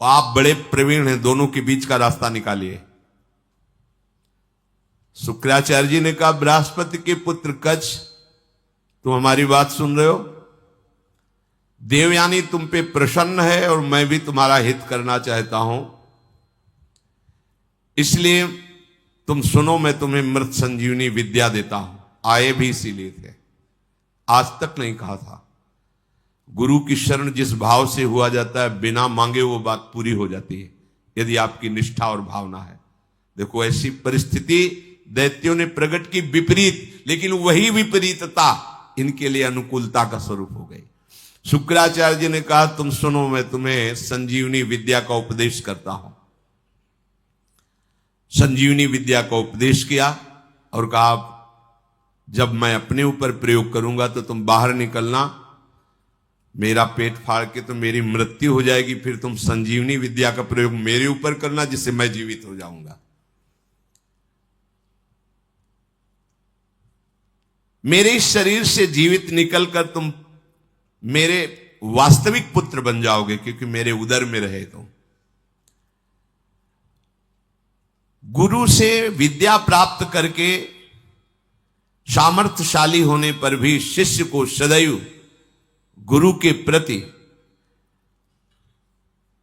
आप बड़े प्रवीण हैं, दोनों के बीच का रास्ता निकालिए। शुक्राचार्य जी ने कहा, बृहस्पति के पुत्र कच्छ, तुम हमारी बात सुन रहे हो? देवयानी तुम पे प्रसन्न है और मैं भी तुम्हारा हित करना चाहता हूं, इसलिए तुम सुनो, मैं तुम्हें मृत संजीवनी विद्या देता हूं। आए भी इसीलिए थे, आज तक नहीं कहा था। गुरु की शरण जिस भाव से हुआ जाता है, बिना मांगे वो बात पूरी हो जाती है, यदि आपकी निष्ठा और भावना है। देखो, ऐसी परिस्थिति दैत्यों ने प्रकट की विपरीत, लेकिन वही विपरीतता इनके लिए अनुकूलता का स्वरूप हो गई। शुक्राचार्य जी ने कहा, तुम सुनो, मैं तुम्हें संजीवनी विद्या का उपदेश करता हूं। संजीवनी विद्या का उपदेश किया और कहा, जब मैं अपने ऊपर प्रयोग करूंगा तो तुम बाहर निकलना, मेरा पेट फाड़ के तो मेरी मृत्यु हो जाएगी, फिर तुम संजीवनी विद्या का प्रयोग मेरे ऊपर करना जिससे मैं जीवित हो जाऊंगा। मेरे शरीर से जीवित निकलकर तुम मेरे वास्तविक पुत्र बन जाओगे, क्योंकि मेरे उदर में रहे तुम। गुरु से विद्या प्राप्त करके सामर्थ्यशाली होने पर भी शिष्य को सदैव गुरु के प्रति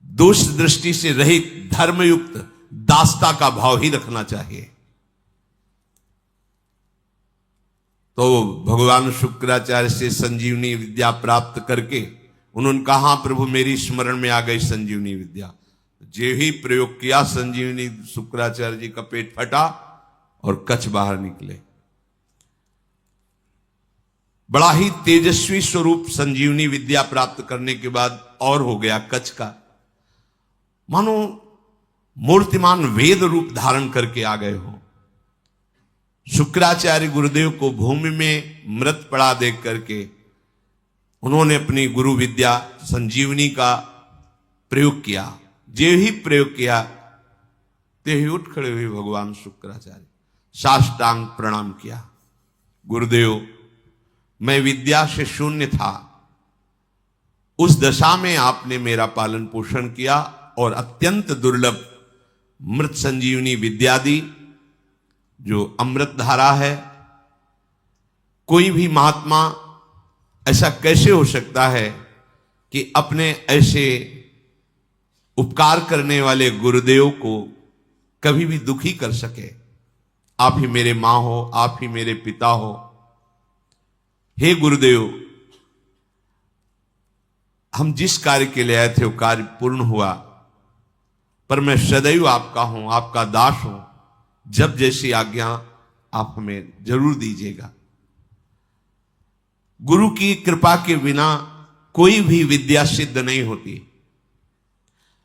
दोष दृष्टि से रहित धर्मयुक्त दासता का भाव ही रखना चाहिए। तो भगवान शुक्राचार्य से संजीवनी विद्या प्राप्त करके उन्होंने कहा हाँ प्रभु मेरी स्मरण में आ गई संजीवनी विद्या। जे ही प्रयोग किया संजीवनी, शुक्राचार्य जी का पेट फटा और कच्छ बाहर निकले। बड़ा ही तेजस्वी स्वरूप संजीवनी विद्या प्राप्त करने के बाद और हो गया कच्छ का, मानो मूर्तिमान वेद रूप धारण करके आ गए हो। शुक्राचार्य गुरुदेव को भूमि में मृत पड़ा देख करके उन्होंने अपनी गुरु विद्या संजीवनी का प्रयोग किया। जे ही प्रयोग किया ते ही उठ खड़े हुए भगवान शुक्राचार्य, साष्टांग प्रणाम किया। गुरुदेव मैं विद्या से शून्य था, उस दशा में आपने मेरा पालन पोषण किया और अत्यंत दुर्लभ मृत संजीवनी विद्या दी, जो अमृत धारा है। कोई भी महात्मा ऐसा कैसे हो सकता है कि अपने ऐसे उपकार करने वाले गुरुदेव को कभी भी दुखी कर सके। आप ही मेरे मां हो, आप ही मेरे पिता हो। हे गुरुदेव, हम जिस कार्य के लिए आए थे वो कार्य पूर्ण हुआ, पर मैं सदैव आपका हूं, आपका दास हूं। जब जैसी आज्ञा आप हमें जरूर दीजिएगा। गुरु की कृपा के बिना कोई भी विद्या सिद्ध नहीं होती।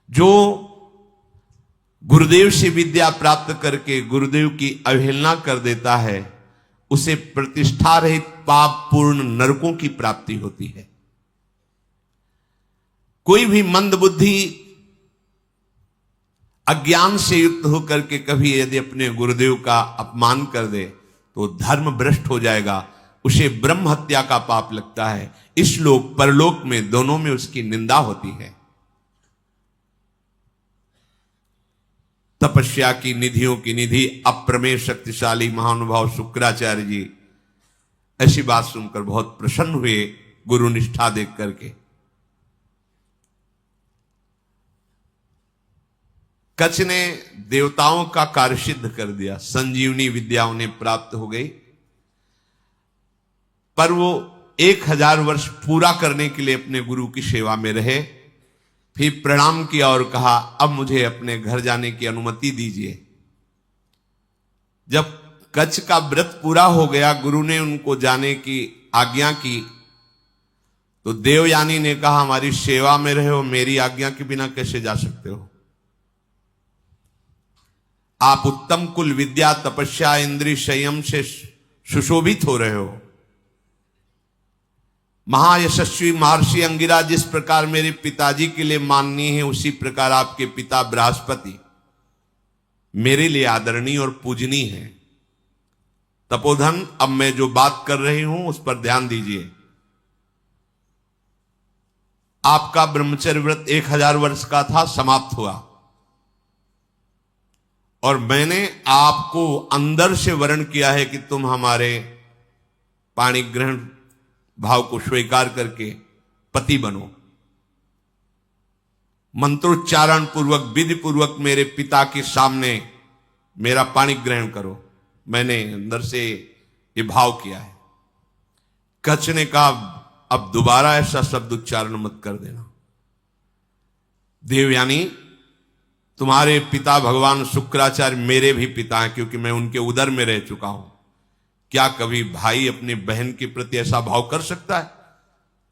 जो गुरुदेव से विद्या प्राप्त करके गुरुदेव की अवहेलना कर देता है, उसे प्रतिष्ठा रहित पाप पूर्ण नरकों की प्राप्ति होती है। कोई भी मंद बुद्धि अज्ञान से युक्त होकर के कभी यदि अपने गुरुदेव का अपमान कर दे तो धर्म भ्रष्ट हो जाएगा, उसे ब्रह्म हत्या का पाप लगता है। इस लोक परलोक में दोनों में उसकी निंदा होती है। तपस्या की निधियों की निधि अप्रमेय शक्तिशाली महानुभाव शुक्राचार्य जी ऐसी बात सुनकर बहुत प्रसन्न हुए, गुरु निष्ठा देख करके। कच्छ ने देवताओं का कार्य सिद्ध कर दिया, संजीवनी विद्या उन्हें प्राप्त हो गई, पर वो 1000 वर्ष पूरा करने के लिए अपने गुरु की सेवा में रहे। फिर प्रणाम किया और कहा अब मुझे अपने घर जाने की अनुमति दीजिए। जब कच्छ का व्रत पूरा हो गया, गुरु ने उनको जाने की आज्ञा की, तो देवयानी ने कहा हमारी सेवा में रहे हो, मेरी आज्ञा के बिना कैसे जा सकते हो? आप उत्तम कुल विद्या तपस्या इंद्रिय संयम से सुशोभित हो रहे हो। महायशस्वी महर्षि अंगिरा जिस प्रकार मेरे पिताजी के लिए माननीय है, उसी प्रकार आपके पिता बृहस्पति मेरे लिए आदरणीय और पूजनीय है। तपोधन, अब मैं जो बात कर रही हूं उस पर ध्यान दीजिए। आपका ब्रह्मचर्य व्रत 1000 वर्ष का था, समाप्त हुआ, और मैंने आपको अंदर से वर्ण किया है कि तुम हमारे पाणी ग्रहण भाव को स्वीकार करके पति बनो। मंत्रोच्चारण पूर्वक विधि पूर्वक मेरे पिता के सामने मेरा पाणी ग्रहण करो। मैंने अंदर से ये भाव किया है। कच्छ ने कहा अब दोबारा ऐसा शब्द उच्चारण मत कर देना। देवयानी, तुम्हारे पिता भगवान शुक्राचार्य मेरे भी पिता हैं, क्योंकि मैं उनके उदर में रह चुका हूं। क्या कभी भाई अपने बहन के प्रति ऐसा भाव कर सकता है?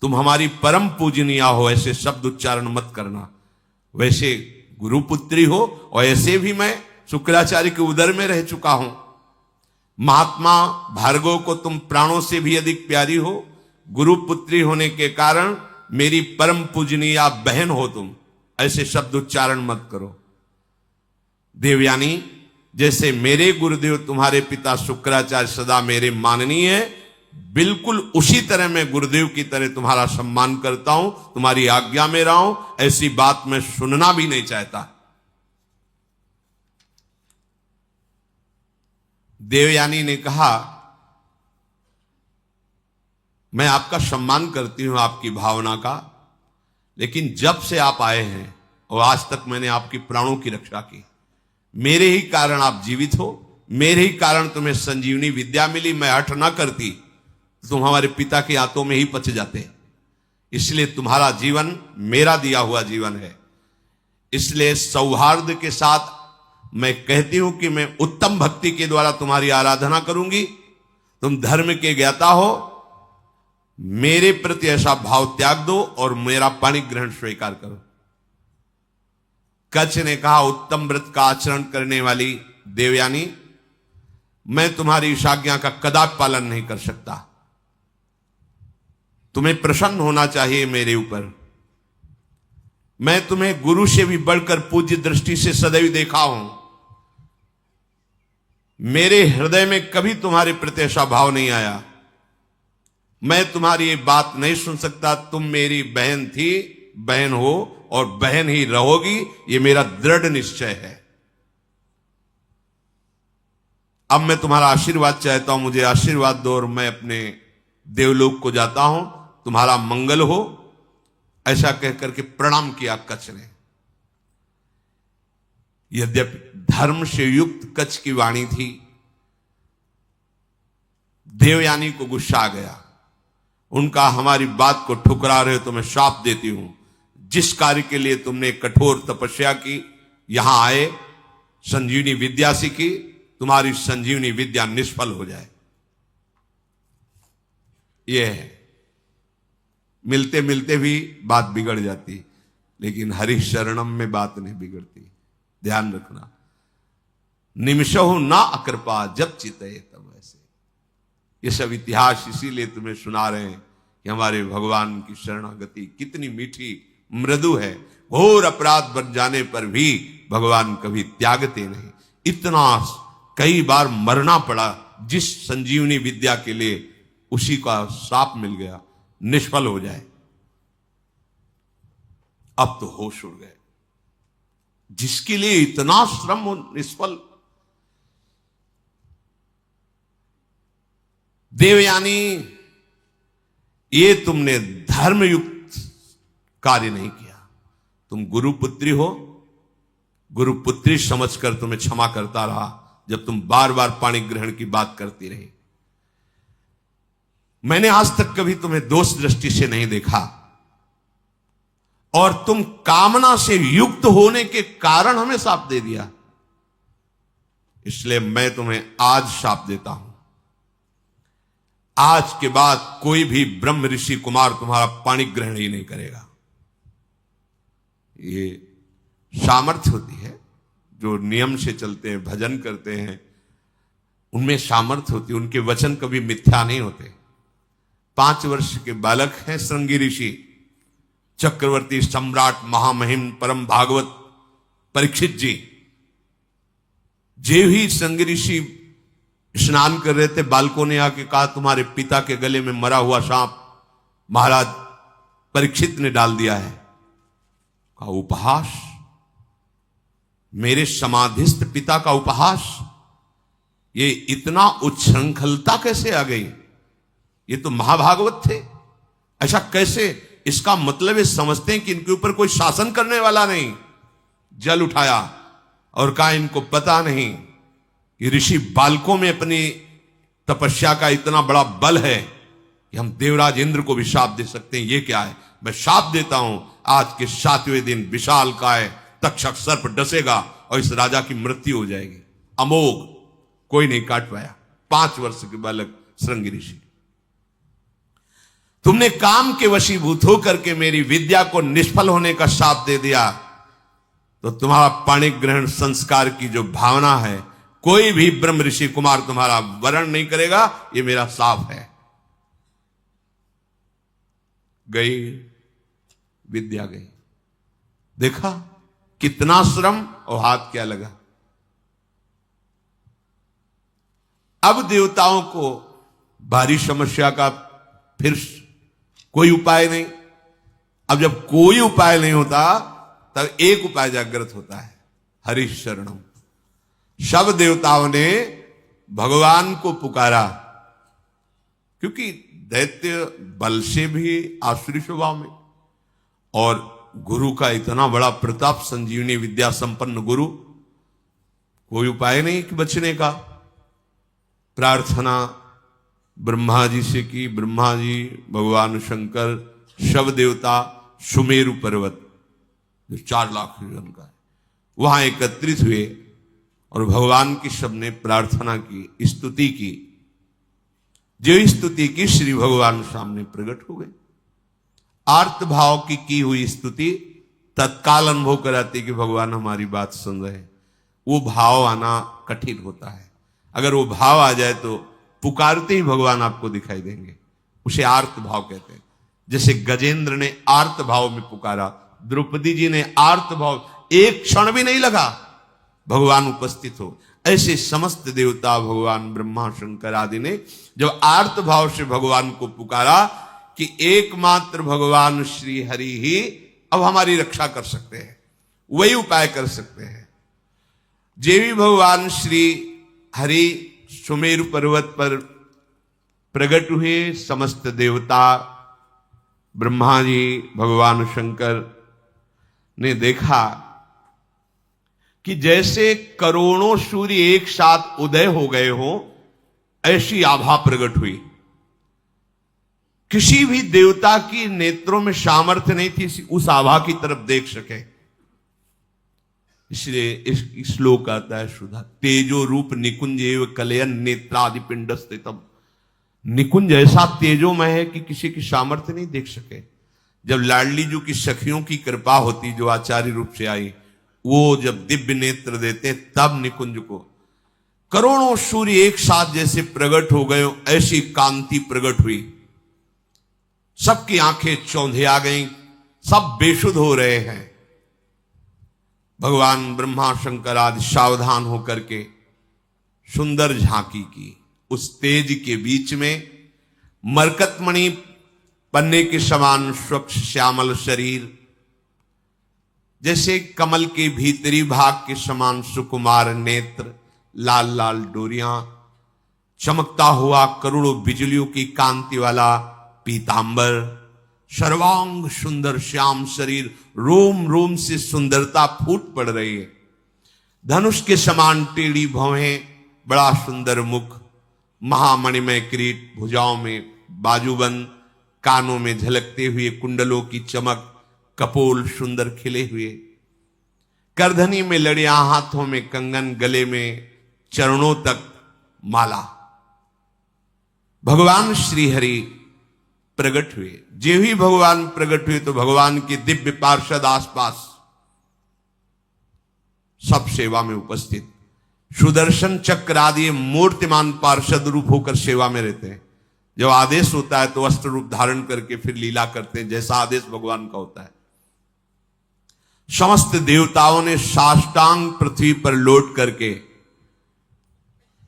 तुम हमारी परम पूजनीय हो, ऐसे शब्द उच्चारण मत करना। वैसे गुरुपुत्री हो और ऐसे भी मैं शुक्राचार्य के उदर में रह चुका हूं। महात्मा भार्गव को तुम प्राणों से भी अधिक प्यारी हो। गुरुपुत्री होने के कारण मेरी परम पूजनीय बहन हो तुम। ऐसे शब्द उच्चारण मत करो। देवयानी, जैसे मेरे गुरुदेव तुम्हारे पिता शुक्राचार्य सदा मेरे माननीय है, बिल्कुल उसी तरह मैं गुरुदेव की तरह तुम्हारा सम्मान करता हूं, तुम्हारी आज्ञा में रहा हूं। ऐसी बात मैं सुनना भी नहीं चाहता। देवयानी ने कहा मैं आपका सम्मान करती हूं, आपकी भावना का, लेकिन जब से आप आए हैं और आज तक मैंने आपकी प्राणों की रक्षा की। मेरे ही कारण आप जीवित हो, मेरे ही कारण तुम्हें संजीवनी विद्या मिली। मैं हठ ना करती, तुम हमारे पिता के हाथों में ही पच जाते। इसलिए तुम्हारा जीवन मेरा दिया हुआ जीवन है। इसलिए सौहार्द के साथ मैं कहती हूं कि मैं उत्तम भक्ति के द्वारा तुम्हारी आराधना करूंगी। तुम धर्म के ज्ञाता हो, मेरे प्रति ऐसा भाव त्याग दो और मेरा पाणी ग्रहण स्वीकार करो। कच्छ ने कहा, उत्तम व्रत का आचरण करने वाली देवयानी, मैं तुम्हारी इस आज्ञा का कदापि पालन नहीं कर सकता। तुम्हें प्रसन्न होना चाहिए मेरे ऊपर। मैं तुम्हें गुरु से भी बढ़कर पूज्य दृष्टि से सदैव देखा हूं। मेरे हृदय में कभी तुम्हारे प्रति ऐसा भाव नहीं आया। मैं तुम्हारी ये बात नहीं सुन सकता। तुम मेरी बहन थी, बहन हो और बहन ही रहोगी, ये मेरा दृढ़ निश्चय है। अब मैं तुम्हारा आशीर्वाद चाहता हूं, मुझे आशीर्वाद दो और मैं अपने देवलोक को जाता हूं। तुम्हारा मंगल हो। ऐसा कहकर के प्रणाम किया कच्छ ने। यद्यपि धर्म से युक्त कच्छ की वाणी थी, देवयानी को गुस्सा आ गया। उनका, हमारी बात को ठुकरा रहे हो तो मैं श्राप देती हूं। जिस कार्य के लिए तुमने कठोर तपस्या की, यहां आए, संजीवनी विद्या सीखी, तुम्हारी संजीवनी विद्या निष्फल हो जाए। यह है, मिलते मिलते भी बात बिगड़ जाती, लेकिन हरि शरणम में बात नहीं बिगड़ती। ध्यान रखना। निमिषहु ना अकृपा जब चितये तब ऐसे। ये सब इतिहास इसीलिए तुम्हें सुना रहे हैं कि हमारे भगवान की शरणागति कितनी मीठी मृदु है। घोर अपराध बन जाने पर भी भगवान कभी त्यागते नहीं। इतना कई बार मरना पड़ा जिस संजीवनी विद्या के लिए, उसी का श्राप मिल गया, निष्फल हो जाए। अब तो होश उड़ गए। जिसके लिए इतना श्रम निष्फल। देवयानी, ये तुमने धर्मयुक्त कार्य नहीं किया। तुम गुरुपुत्री हो, गुरुपुत्री समझकर तुम्हें क्षमा करता रहा जब तुम बार बार पाणी ग्रहण की बात करती रही। मैंने आज तक कभी तुम्हें दोष दृष्टि से नहीं देखा, और तुम कामना से युक्त होने के कारण हमें शाप दे दिया। इसलिए मैं तुम्हें आज शाप देता हूं। आज के बाद कोई भी ब्रह्म ऋषि कुमार तुम्हारा पाणी ग्रहण ही नहीं करेगा। ये सामर्थ्य होती है, जो नियम से चलते हैं, भजन करते हैं, उनमें सामर्थ्य होती है। उनके वचन कभी मिथ्या नहीं होते। 5 वर्ष के बालक हैं श्रृंगी ऋषि, चक्रवर्ती सम्राट महामहिम परम भागवत परीक्षित जी। जे ही श्रृंगी ऋषि स्नान कर रहे थे, बालकों ने आके कहा, तुम्हारे पिता के गले में मरा हुआ सांप महाराज परीक्षित ने डाल दिया है। कहा, उपहास? मेरे समाधिस्थ पिता का उपहास? ये इतना उच्छृंखलता कैसे आ गई? ये तो महाभागवत थे, ऐसा कैसे? इसका मतलब ये समझते हैं कि इनके ऊपर कोई शासन करने वाला नहीं। जल उठाया और कहा, इनको पता नहीं कि ऋषि बालकों में अपनी तपस्या का इतना बड़ा बल है कि हम देवराज इंद्र को भी शाप दे सकते हैं। ये क्या है? मैं शाप देता हूं, आज के 7वें दिन विशाल काय तक्षक सर्प डसेगा और इस राजा की मृत्यु हो जाएगी। अमोघ, कोई नहीं काट पाया। 5 वर्ष के बालक श्रृंगी ऋषि। तुमने काम के वशीभूत होकर के मेरी विद्या को निष्फल होने का शाप दे दिया, तो तुम्हारा पाणी ग्रहण संस्कार की जो भावना है, कोई भी ब्रह्म ऋषि कुमार तुम्हारा वरण नहीं करेगा। ये मेरा शाप है। गई विद्या, गई। देखा कितना श्रम और हाथ क्या लगा। अब देवताओं को भारी समस्या का फिर कोई उपाय नहीं। अब जब कोई उपाय नहीं होता, तब एक उपाय जागृत होता है, हरि शरणम। सब देवताओं ने भगवान को पुकारा, क्योंकि दैत्य बल से भी आसुरी स्वभाव में, और गुरु का इतना बड़ा प्रताप, संजीवनी विद्या संपन्न गुरु, कोई उपाय नहीं कि बचने का। प्रार्थना ब्रह्मा जी से की। ब्रह्मा जी, भगवान शंकर शव देवता सुमेरु पर्वत जो 4 लाख योजन का है, वहां एकत्रित हुए और भगवान की सबने प्रार्थना की, स्तुति की। जो स्तुति की श्री भगवान सामने प्रकट हो गए। आर्त भाव की हुई स्तुति तत्काल अनुभव कराती कि भगवान हमारी बात सुन रहे हैं। वो भाव आना कठिन होता है। अगर वो भाव आ जाए तो पुकारते ही भगवान आपको दिखाई देंगे। उसे आर्त भाव कहते हैं। जैसे गजेंद्र ने आर्त भाव में पुकारा, द्रौपदी जी ने आर्त भाव, एक क्षण भी नहीं लगा भगवान उपस्थित हो। ऐसे समस्त देवता, भगवान ब्रह्मा शंकर आदि ने जब आर्त भाव से भगवान को पुकारा कि एकमात्र भगवान श्री हरि ही अब हमारी रक्षा कर सकते हैं, वही उपाय कर सकते हैं। जेवी भगवान श्री हरि सुमेरु पर्वत पर प्रकट हुए, समस्त देवता, ब्रह्मा जी, भगवान शंकर ने देखा कि जैसे करोड़ों सूर्य एक साथ उदय हो गए हो, ऐसी आभा प्रकट हुई। किसी भी देवता की नेत्रों में सामर्थ्य नहीं थी उस आभा की तरफ देख सके। इसलिए इस श्लोक आता है सुधा, तेजो रूप निकुंज एव कलयन नेत्रादि पिंड स्थितम। निकुंज ऐसा तेजोमय है कि किसी की सामर्थ्य नहीं देख सके। जब लाडली जी की सखियों की कृपा होती, जो आचार्य रूप से आई, वो जब दिव्य नेत्र देते तब निकुंज को करोड़ों सूर्य एक साथ जैसे प्रकट हो गए, ऐसी कांति प्रकट हुई। सबकी आंखें चौंधे आ गईं, सब बेशुद्ध हो रहे हैं। भगवान ब्रह्मा शंकर आदि सावधान होकर के सुंदर झांकी की। उस तेज के बीच में मरकतमणि पन्ने के समान स्वच्छ श्यामल शरीर, जैसे कमल के भीतरी भाग के समान सुकुमार नेत्र, लाल लाल डोरियां, चमकता हुआ करोड़ों बिजलियों की कांति वाला पीतांबर, सर्वांग सुंदर श्याम शरीर, रोम रोम से सुंदरता फूट पड़ रही है। धनुष के समान टेढ़ी भौहें, बड़ा सुंदर मुख, महामणिमय किरीट, भुजाओं में बाजूबंद, कानों में झलकते हुए कुंडलों की चमक, कपोल सुंदर खिले हुए, करधनी में लड़ियां, हाथों में कंगन, गले में चरणों तक माला। भगवान श्री हरि प्रकट हुए। जो ही भगवान प्रकट हुए तो भगवान के दिव्य पार्षद आसपास सब सेवा में उपस्थित, सुदर्शन चक्र आदि मूर्तिमान पार्षद रूप होकर सेवा में रहते हैं। जब आदेश होता है तो अस्त्र रूप धारण करके फिर लीला करते हैं, जैसा आदेश भगवान का होता है। समस्त देवताओं ने साष्टांग पृथ्वी पर लौट करके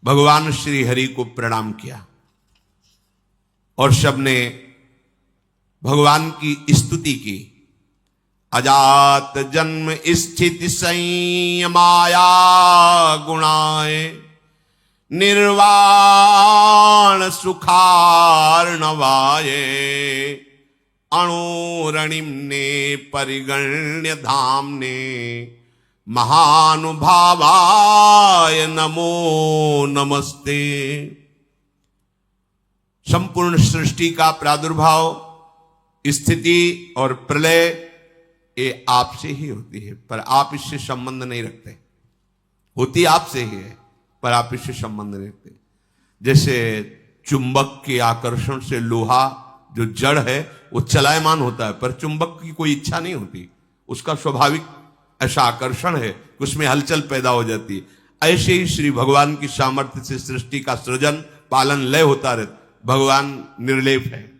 भगवान श्री हरि को प्रणाम किया और सबने भगवान की स्तुति की। अजात जन्म स्थिति संयमाया गुणाए, निर्वाण सुखार्णवाये, अणुरणिम्ने परिगण्य धाम्ने, महानुभावाय नमो नमस्ते। संपूर्ण सृष्टि का प्रादुर्भाव, स्थिति और प्रलय ये आपसे ही होती है, पर आप इससे संबंध नहीं रखते। होती आपसे ही है पर आप इससे संबंध नहीं रखते। जैसे चुंबक के आकर्षण से लोहा जो जड़ है वो चलायमान होता है, पर चुंबक की कोई इच्छा नहीं होती, उसका स्वाभाविक ऐसा आकर्षण है कि उसमें हलचल पैदा हो जाती है। ऐसे ही श्री भगवान की सामर्थ्य से सृष्टि का सृजन, पालन, लय होता रहता। भगवान निर्लेप है,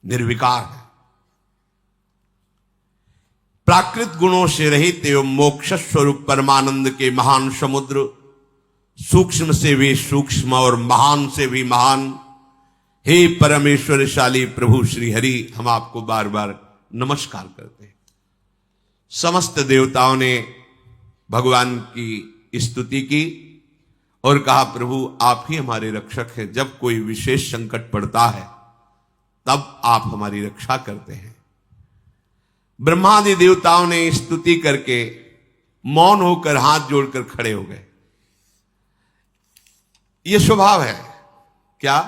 निर्विकार है, प्राकृत गुणों से रहित एवं मोक्ष स्वरूप परमानंद के महान समुद्र, सूक्ष्म से भी सूक्ष्म और महान से भी महान, हे परमेश्वरशाली प्रभु श्री हरि, हम आपको बार बार नमस्कार करते हैं। समस्त देवताओं ने भगवान की स्तुति की और कहा, प्रभु आप ही हमारे रक्षक हैं। जब कोई विशेष संकट पड़ता है तब आप हमारी रक्षा करते हैं। ब्रह्मादि देवताओं ने स्तुति करके मौन होकर हाथ जोड़कर खड़े हो गए। यह स्वभाव है क्या?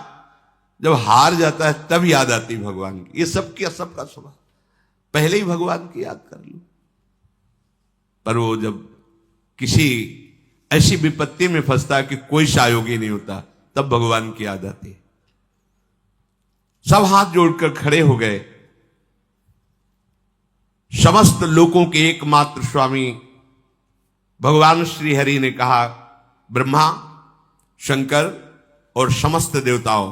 जब हार जाता है तब याद आती भगवान की। ये सबका स्वभाव, पहले ही भगवान की याद कर लो। पर वो जब किसी ऐसी विपत्ति में फंसता है कि कोई सहयोगी नहीं होता, तब भगवान की याद आती है। सब हाथ जोड़कर खड़े हो गए। समस्त लोगों के एकमात्र स्वामी भगवान श्री हरि ने कहा, ब्रह्मा, शंकर और समस्त देवताओं,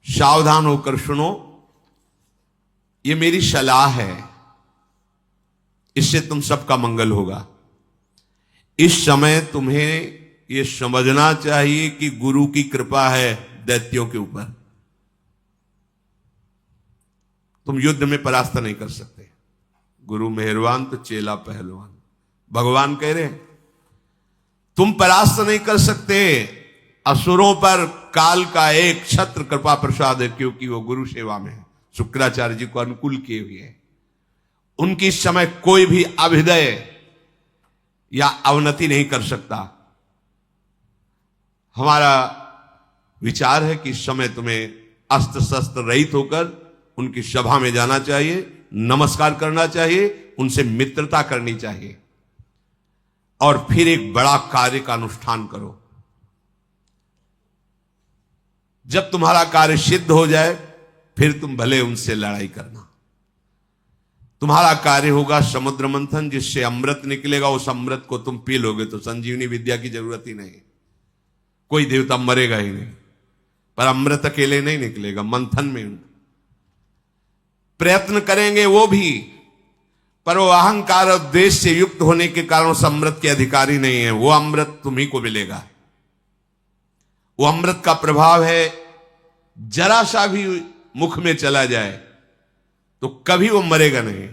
सावधान होकर सुनो, ये मेरी सलाह है, इससे तुम सबका मंगल होगा। इस समय तुम्हें यह समझना चाहिए कि गुरु की कृपा है दैत्यों के ऊपर। तुम युद्ध में परास्त नहीं कर सकते। गुरु मेहरबान तो चेला पहलवान। भगवान कह रहे हैं तुम परास्त नहीं कर सकते। असुरों पर काल का एक छत्र कृपा प्रसाद है, क्योंकि वो गुरु सेवा में है, शुक्राचार्य जी को अनुकूल किए हुए हैं। उनकी इस समय कोई भी अभ्युदय या अवनति नहीं कर सकता। हमारा विचार है कि इस समय तुम्हें अस्त्र शस्त्र रहित होकर उनकी सभा में जाना चाहिए, नमस्कार करना चाहिए, उनसे मित्रता करनी चाहिए और फिर एक बड़ा कार्य का अनुष्ठान करो। जब तुम्हारा कार्य सिद्ध हो जाए फिर तुम भले उनसे लड़ाई करना। तुम्हारा कार्य होगा समुद्र मंथन, जिससे अमृत निकलेगा। उस अमृत को तुम पी लोगे तो संजीवनी विद्या की जरूरत ही नहीं, कोई देवता मरेगा ही नहीं। पर अमृत अकेले नहीं निकलेगा, मंथन में प्रयत्न करेंगे वो भी, पर वो अहंकार और द्वेष से युक्त होने के कारण उस अमृत के अधिकारी नहीं है। वो अमृत तुम्ही को मिलेगा। वो अमृत का प्रभाव है, जरा सा भी मुख में चला जाए तो कभी वो मरेगा नहीं।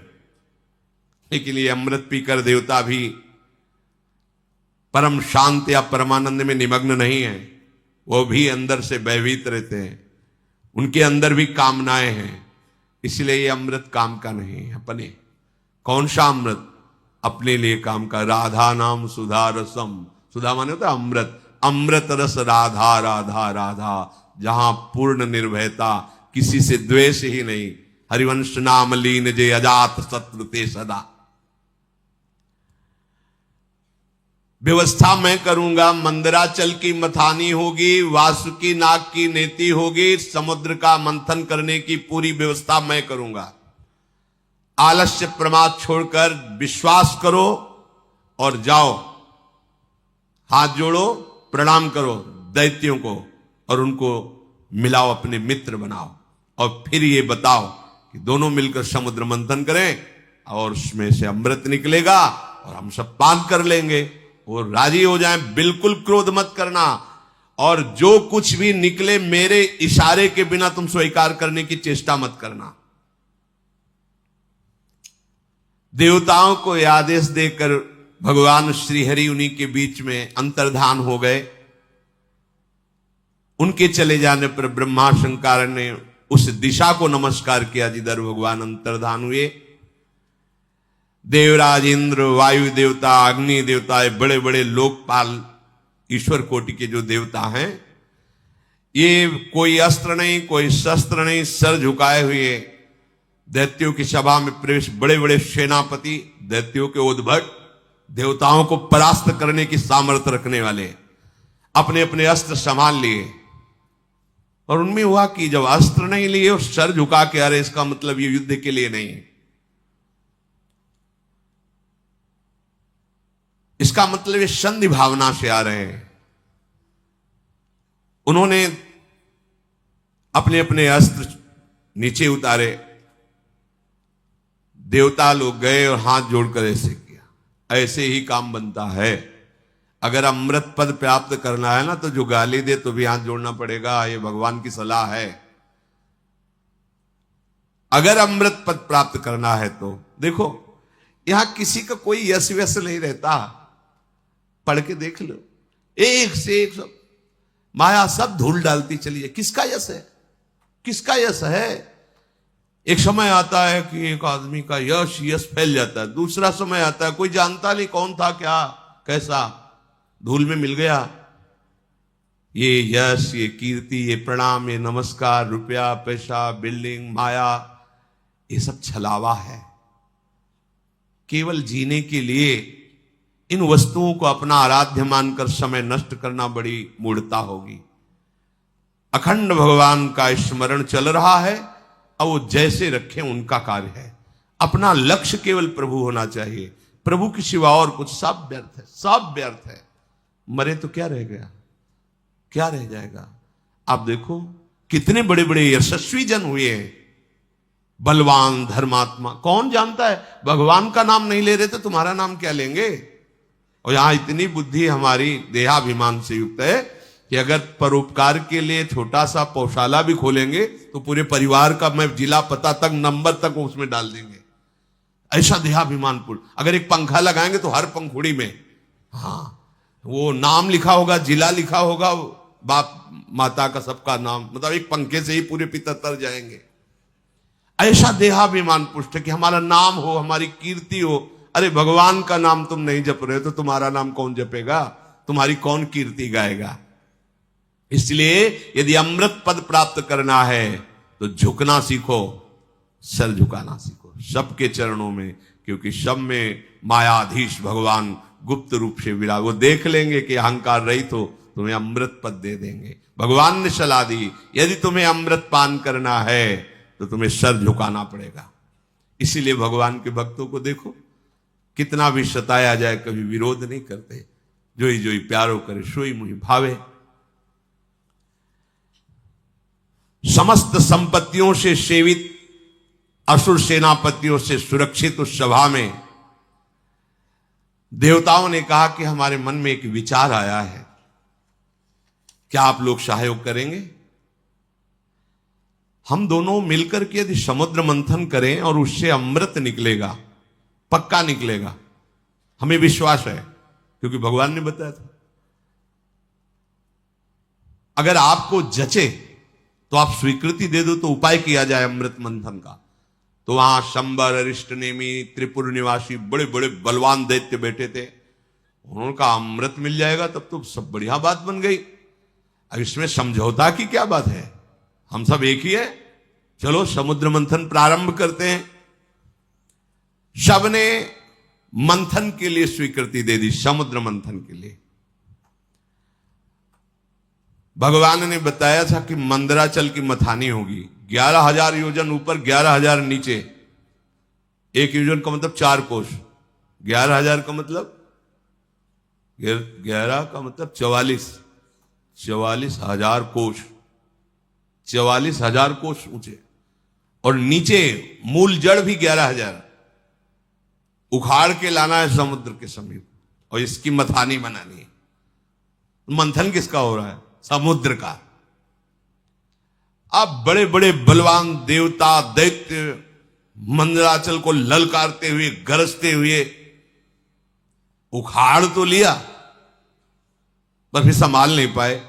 लेकिन ये अमृत पीकर देवता भी परम शांत या परमानंद में निमग्न नहीं है, वो भी अंदर से भयभीत रहते हैं, उनके अंदर भी कामनाएं हैं। इसलिए ये अमृत काम का नहीं है अपने। कौन सा अमृत? अपने लिए काम का। राधा नाम सुधा रसम, सुधा माने होता है अमृत। अमृत रस राधा राधा राधा, जहां पूर्ण निर्भयता, किसी से द्वेष ही नहीं। हरिवंश नाम लीन जे अजात शत्रु ते सदा। व्यवस्था मैं करूंगा। मंदराचल की मथानी होगी, वासुकी नाग की नेति होगी, समुद्र का मंथन करने की पूरी व्यवस्था मैं करूंगा। आलस्य प्रमाद छोड़कर विश्वास करो और जाओ। हाथ जोड़ो, प्रणाम करो दैत्यों को और उनको मिलाओ, अपने मित्र बनाओ और फिर ये बताओ कि दोनों मिलकर समुद्र मंथन करें और उसमें से अमृत निकलेगा और हम सब पान कर लेंगे। वो राजी हो जाएं। बिल्कुल क्रोध मत करना और जो कुछ भी निकले मेरे इशारे के बिना तुम स्वीकार करने की चेष्टा मत करना। देवताओं को आदेश देकर भगवान श्रीहरि उन्हीं के बीच में अंतर्धान हो गए। उनके चले जाने पर ब्रह्मा शंकर ने उस दिशा को नमस्कार किया जिधर भगवान अंतर्धान हुए। देवराज इंद्र, वायु देवता, अग्नि देवता, बड़े बड़े लोकपाल ईश्वर कोटि के जो देवता हैं, ये कोई अस्त्र नहीं, कोई शस्त्र नहीं, सर झुकाए हुए दैत्यों की सभा में प्रवेश। बड़े बड़े सेनापति, दैत्यों के उद्भट, देवताओं को परास्त करने की सामर्थ्य रखने वाले, अपने अपने अस्त्र संभाल लिए। और उनमें हुआ कि जब अस्त्र नहीं लिए और सर झुका के आ रहे, इसका मतलब ये युद्ध के लिए नहीं, इसका मतलब ये संधि भावना से आ रहे हैं। उन्होंने अपने अपने अस्त्र नीचे उतारे। देवता लोग गए और हाथ जोड़कर ऐसे किया। ऐसे ही काम बनता है। अगर अमृत पद प्राप्त करना है ना, तो जो गाली दे तो भी हाथ जोड़ना पड़ेगा। ये भगवान की सलाह है। अगर अमृत पद प्राप्त करना है तो देखो, यहां किसी का कोई यश व्यस नहीं रहता। पढ़ के देख लो, एक से एक सब माया सब धूल डालती चली है। किसका यश है? किसका यश है? एक समय आता है कि एक आदमी का यश फैल जाता है। दूसरा समय आता है कोई जानता नहीं कौन था, क्या, कैसा, धूल में मिल गया। ये यश, ये कीर्ति, ये प्रणाम, ये नमस्कार, रुपया, पैसा, बिल्डिंग, माया, ये सब छलावा है। केवल जीने के लिए इन वस्तुओं को अपना आराध्य मानकर समय नष्ट करना बड़ी मूढ़ता होगी। अखंड भगवान का स्मरण चल रहा है, और वो जैसे रखें उनका कार्य है। अपना लक्ष्य केवल प्रभु होना चाहिए। प्रभु की सिवा और कुछ सब व्यर्थ है, सब व्यर्थ है। मरे तो क्या रह गया, क्या रह जाएगा? आप देखो कितने बड़े बड़े यशस्वी जन हुए हैं, बलवान, धर्मात्मा। कौन जानता है, भगवान का नाम नहीं ले रहे तो तुम्हारा नाम क्या लेंगे? और यहां इतनी बुद्धि हमारी देहाभिमान से युक्त है कि अगर परोपकार के लिए छोटा सा पौशाला भी खोलेंगे तो पूरे परिवार का मैं जिला पता तक, नंबर तक उसमें डाल देंगे। ऐसा देहाभिमानपूर्ण। अगर एक पंखा लगाएंगे तो हर पंखुड़ी में वो नाम लिखा होगा, जिला लिखा होगा, बाप माता का सबका नाम, मतलब एक पंखे से ही पूरे पितर तर जाएंगे। ऐसा देहाभिमान पुष्ट है कि हमारा नाम हो, हमारी कीर्ति हो। अरे भगवान का नाम तुम नहीं जप रहे हो तो तुम्हारा नाम कौन जपेगा, तुम्हारी कौन कीर्ति गाएगा? इसलिए यदि अमृत पद प्राप्त करना है तो झुकना सीखो, सर झुकाना सीखो सबके चरणों में, क्योंकि सब में मायाधीश भगवान गुप्त रूप से विराज। वो देख लेंगे कि अहंकार रहित हो, तुम्हें अमृत पद दे देंगे। भगवान ने सलाह दी, यदि तुम्हें अमृत पान करना है तो तुम्हें सर झुकाना पड़ेगा। इसीलिए भगवान के भक्तों को देखो, कितना भी सताया जाए कभी विरोध नहीं करते। जोई जोई प्यारो करे सोई मुहि भावे। समस्त संपत्तियों से सेवित असुर सेनापतियों से सुरक्षित उस सभा में देवताओं ने कहा कि हमारे मन में एक विचार आया है, क्या आप लोग सहयोग करेंगे? हम दोनों मिलकर के यदि समुद्र मंथन करें और उससे अमृत निकलेगा, पक्का निकलेगा, हमें विश्वास है, क्योंकि भगवान ने बताया था। अगर आपको जचे तो आप स्वीकृति दे दो तो उपाय किया जाए अमृत मंथन का। तो वहां शंबर, अरिष्ट नेमी, त्रिपुर निवासी बड़े बड़े बलवान दैत्य बैठे थे। उन्होंने कहा अमृत मिल जाएगा तब तो सब बढ़िया बात बन गई। अब इसमें समझौता की क्या बात है, हम सब एक ही है, चलो समुद्र मंथन प्रारंभ करते हैं। सबने मंथन के लिए स्वीकृति दे दी, समुद्र मंथन के लिए। भगवान ने बताया था कि मंदराचल की मथानी होगी, 11,000 योजन ऊपर, 11,000 नीचे। एक योजन का मतलब 4 कोस, 11,000 का मतलब 11 का मतलब 44,000 कोस, 44,000 कोस ऊंचे। और नीचे मूल जड़ भी 11,000 उखाड़ के लाना है समुद्र के समीप, और इसकी मथानी बनानी है। मंथन किसका हो रहा है? समुद्र का। अब बड़े बड़े बलवान देवता दैत्य मंदराचल को ललकारते हुए, गरजते हुए उखाड़ तो लिया, पर फिर संभाल नहीं पाए।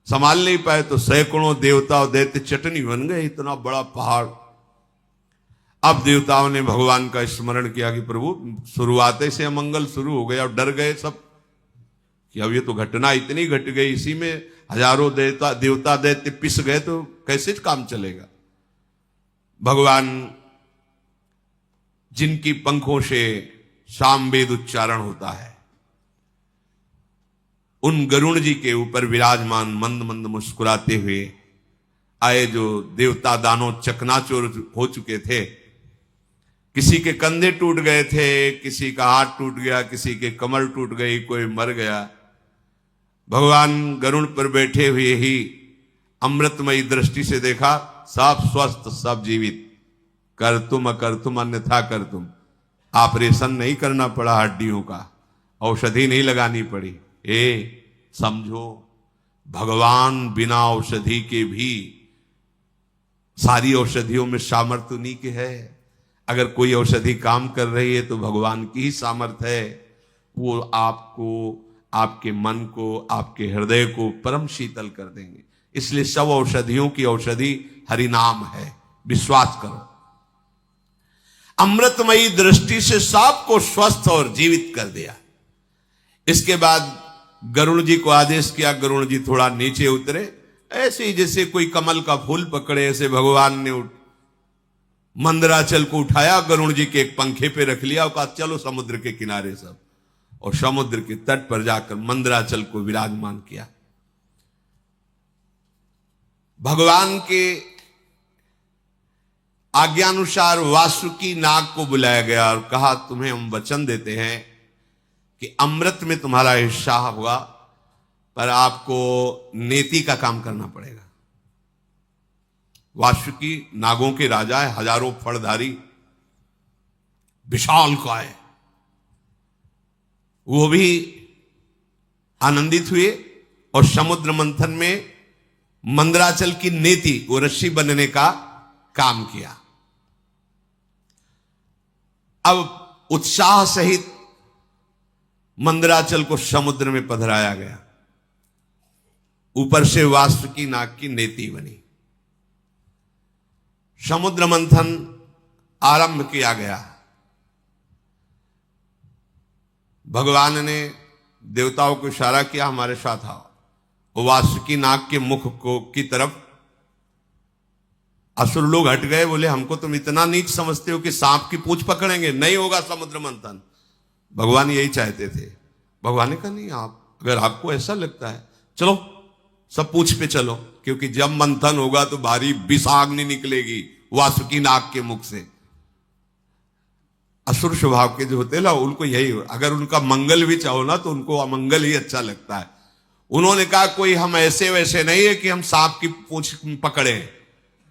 संभाल नहीं पाए तो सैकड़ों देवता और दैत्य चटनी बन गए, इतना बड़ा पहाड़। अब देवताओं ने भगवान का स्मरण किया कि प्रभु शुरुआत से अमंगल शुरू हो गया, और डर गए सब कि अब ये तो घटना इतनी घट गई, इसी में हजारों देवता दैत्य पिस गए तो कैसे काम चलेगा। भगवान जिनकी पंखों से सामवेद उच्चारण होता है, उन गरुण जी के ऊपर विराजमान मंद मंद मुस्कुराते हुए आए। जो देवता दानों चकनाचूर हो चुके थे, किसी के कंधे टूट गए थे, किसी का हाथ टूट गया, किसी के कमर टूट गई, कोई मर गया। भगवान गरुड़ पर बैठे हुए ही अमृतमयी दृष्टि से देखा, सब स्वस्थ, सब जीवित। कर तुम अकर तुम अन्यथा कर तुम। ऑपरेशन नहीं करना पड़ा हड्डियों का, औषधि नहीं लगानी पड़ी। समझो, भगवान बिना औषधि के भी सारी औषधियों में सामर्थ्य उन्हीं के है। अगर कोई औषधि काम कर रही है तो भगवान की ही सामर्थ्य है। वो आपको, आपके मन को, आपके हृदय को परम शीतल कर देंगे। इसलिए सब औषधियों की औषधि हरिनाम है, विश्वास करो। अमृतमयी दृष्टि से सबको स्वस्थ और जीवित कर दिया। इसके बाद गरुड़ जी को आदेश किया, गरुड़ जी थोड़ा नीचे उतरे, ऐसे ही जैसे कोई कमल का फूल पकड़े, ऐसे भगवान ने मंदराचल को उठाया, गरुड़ जी के एक पंखे पे रख लिया और कहा चलो समुद्र के किनारे सब, और समुद्र के तट पर जाकर मंदराचल को विराजमान किया। भगवान के आज्ञानुसार वासुकी नाग को बुलाया गया और कहा तुम्हें हम वचन देते हैं कि अमृत में तुम्हारा हिस्सा होगा, पर आपको नेति का काम करना पड़ेगा। वासुकी नागों के राजा है, हजारों फड़धारी, विशाल काय, वो भी आनंदित हुए और समुद्र मंथन में मंदराचल की नेति, वो रस्सी बनने का काम किया। अब उत्साह सहित मंदराचल को समुद्र में पधराया गया, ऊपर से वासुकी नाग की नेति बनी, समुद्र मंथन आरंभ किया गया। भगवान ने देवताओं को इशारा किया हमारे साथ आओ, वो वासुकी नाग के मुख को की तरफ असुर लोग हट गए, बोले हमको तुम इतना नीच समझते हो कि सांप की पूंछ पकड़ेंगे, नहीं होगा समुद्र मंथन। भगवान यही चाहते थे। भगवान ने कहा नहीं, आप अगर आपको ऐसा लगता है चलो सब पूंछ पे चलो, क्योंकि जब मंथन होगा तो भारी विषाग्नि निकलेगी वासुकी नाग के मुख से। असुर स्वभाव के जो होते ना, उनको यही, अगर उनका मंगल भी चाहो ना तो उनको अमंगल ही अच्छा लगता है। उन्होंने कहा कोई हम ऐसे वैसे नहीं है कि हम सांप की पूंछ पकड़े,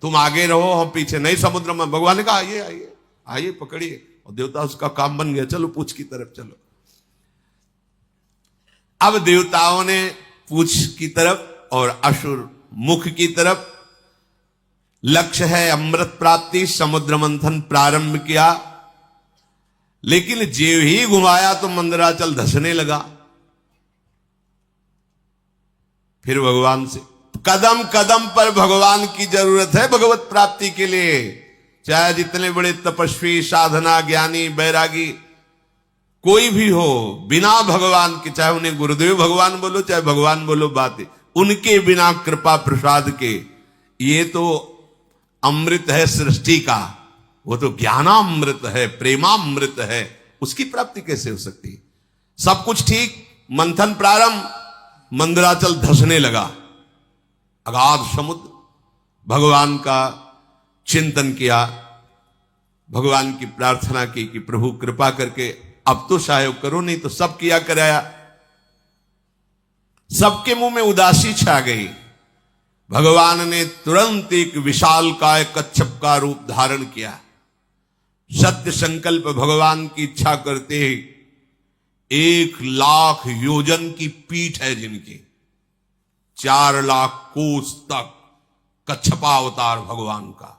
तुम आगे रहो हम पीछे, नहीं समुद्र में। भगवान ने कहा आइए आइए आइए पकड़िए, और देवता उसका काम बन गया, चलो पूंछ की तरफ चलो। अब देवताओं ने पूंछ की तरफ और असुर मुख की तरफ, लक्ष्य है अमृत प्राप्ति, समुद्र मंथन प्रारंभ किया। लेकिन जेव ही घुमाया तो मंदराचल धसने लगा। फिर भगवान से कदम कदम पर भगवान की जरूरत है भगवत प्राप्ति के लिए। चाहे जितने बड़े तपस्वी, साधना, ज्ञानी, बैरागी कोई भी हो, बिना भगवान के, चाहे उन्हें गुरुदेव भगवान बोलो चाहे भगवान बोलो, बातें उनके बिना कृपा प्रसाद के, ये तो अमृत है सृष्टि का, वो तो ज्ञानामृत है, प्रेमामृत है, उसकी प्राप्ति कैसे हो सकती? सब कुछ ठीक, मंथन प्रारंभ, मंदराचल धसने लगा। अगाध समुद्र, भगवान का चिंतन किया, भगवान की प्रार्थना की कि प्रभु कृपा करके अब तो सहयोग करो, नहीं तो सब किया कराया। सबके मुंह में उदासी छा गई। भगवान ने तुरंत एक विशाल काय कच्छप का रूप धारण किया। सत्य संकल्प भगवान की इच्छा करते ही 1,00,000 योजन की पीठ है जिनकी, 4,00,000 कोस तक कच्छपावतार भगवान का,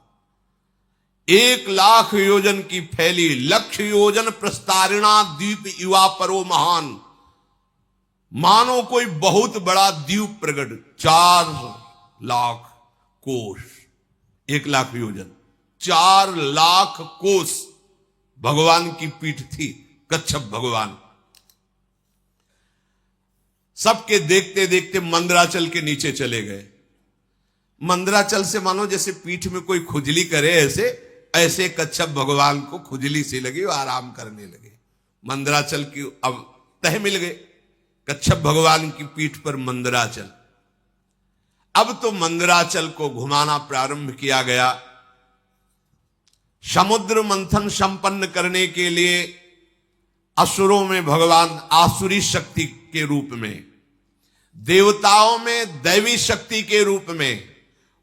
1,00,000 योजन की फैली, 1,00,000 योजन प्रस्तारिणा द्वीप युवा परो महान, मानो कोई बहुत बड़ा द्वीप प्रकट, 4,00,000 कोस, 1,00,000 योजन, 4,00,000 कोस भगवान की पीठ थी, कच्छप भगवान। सबके देखते देखते मंदराचल के नीचे चले गए। मंदराचल से मानो जैसे पीठ में कोई खुजली करे, ऐसे ऐसे कच्छप भगवान को खुजली सी लगी और आराम करने लगे। मंदराचल की अब तह मिल गए, कच्छप भगवान की पीठ पर मंदराचल। अब तो मंदराचल को घुमाना प्रारंभ किया गया। समुद्र मंथन संपन्न करने के लिए असुरों में भगवान आसुरी शक्ति के रूप में, देवताओं में दैवी शक्ति के रूप में,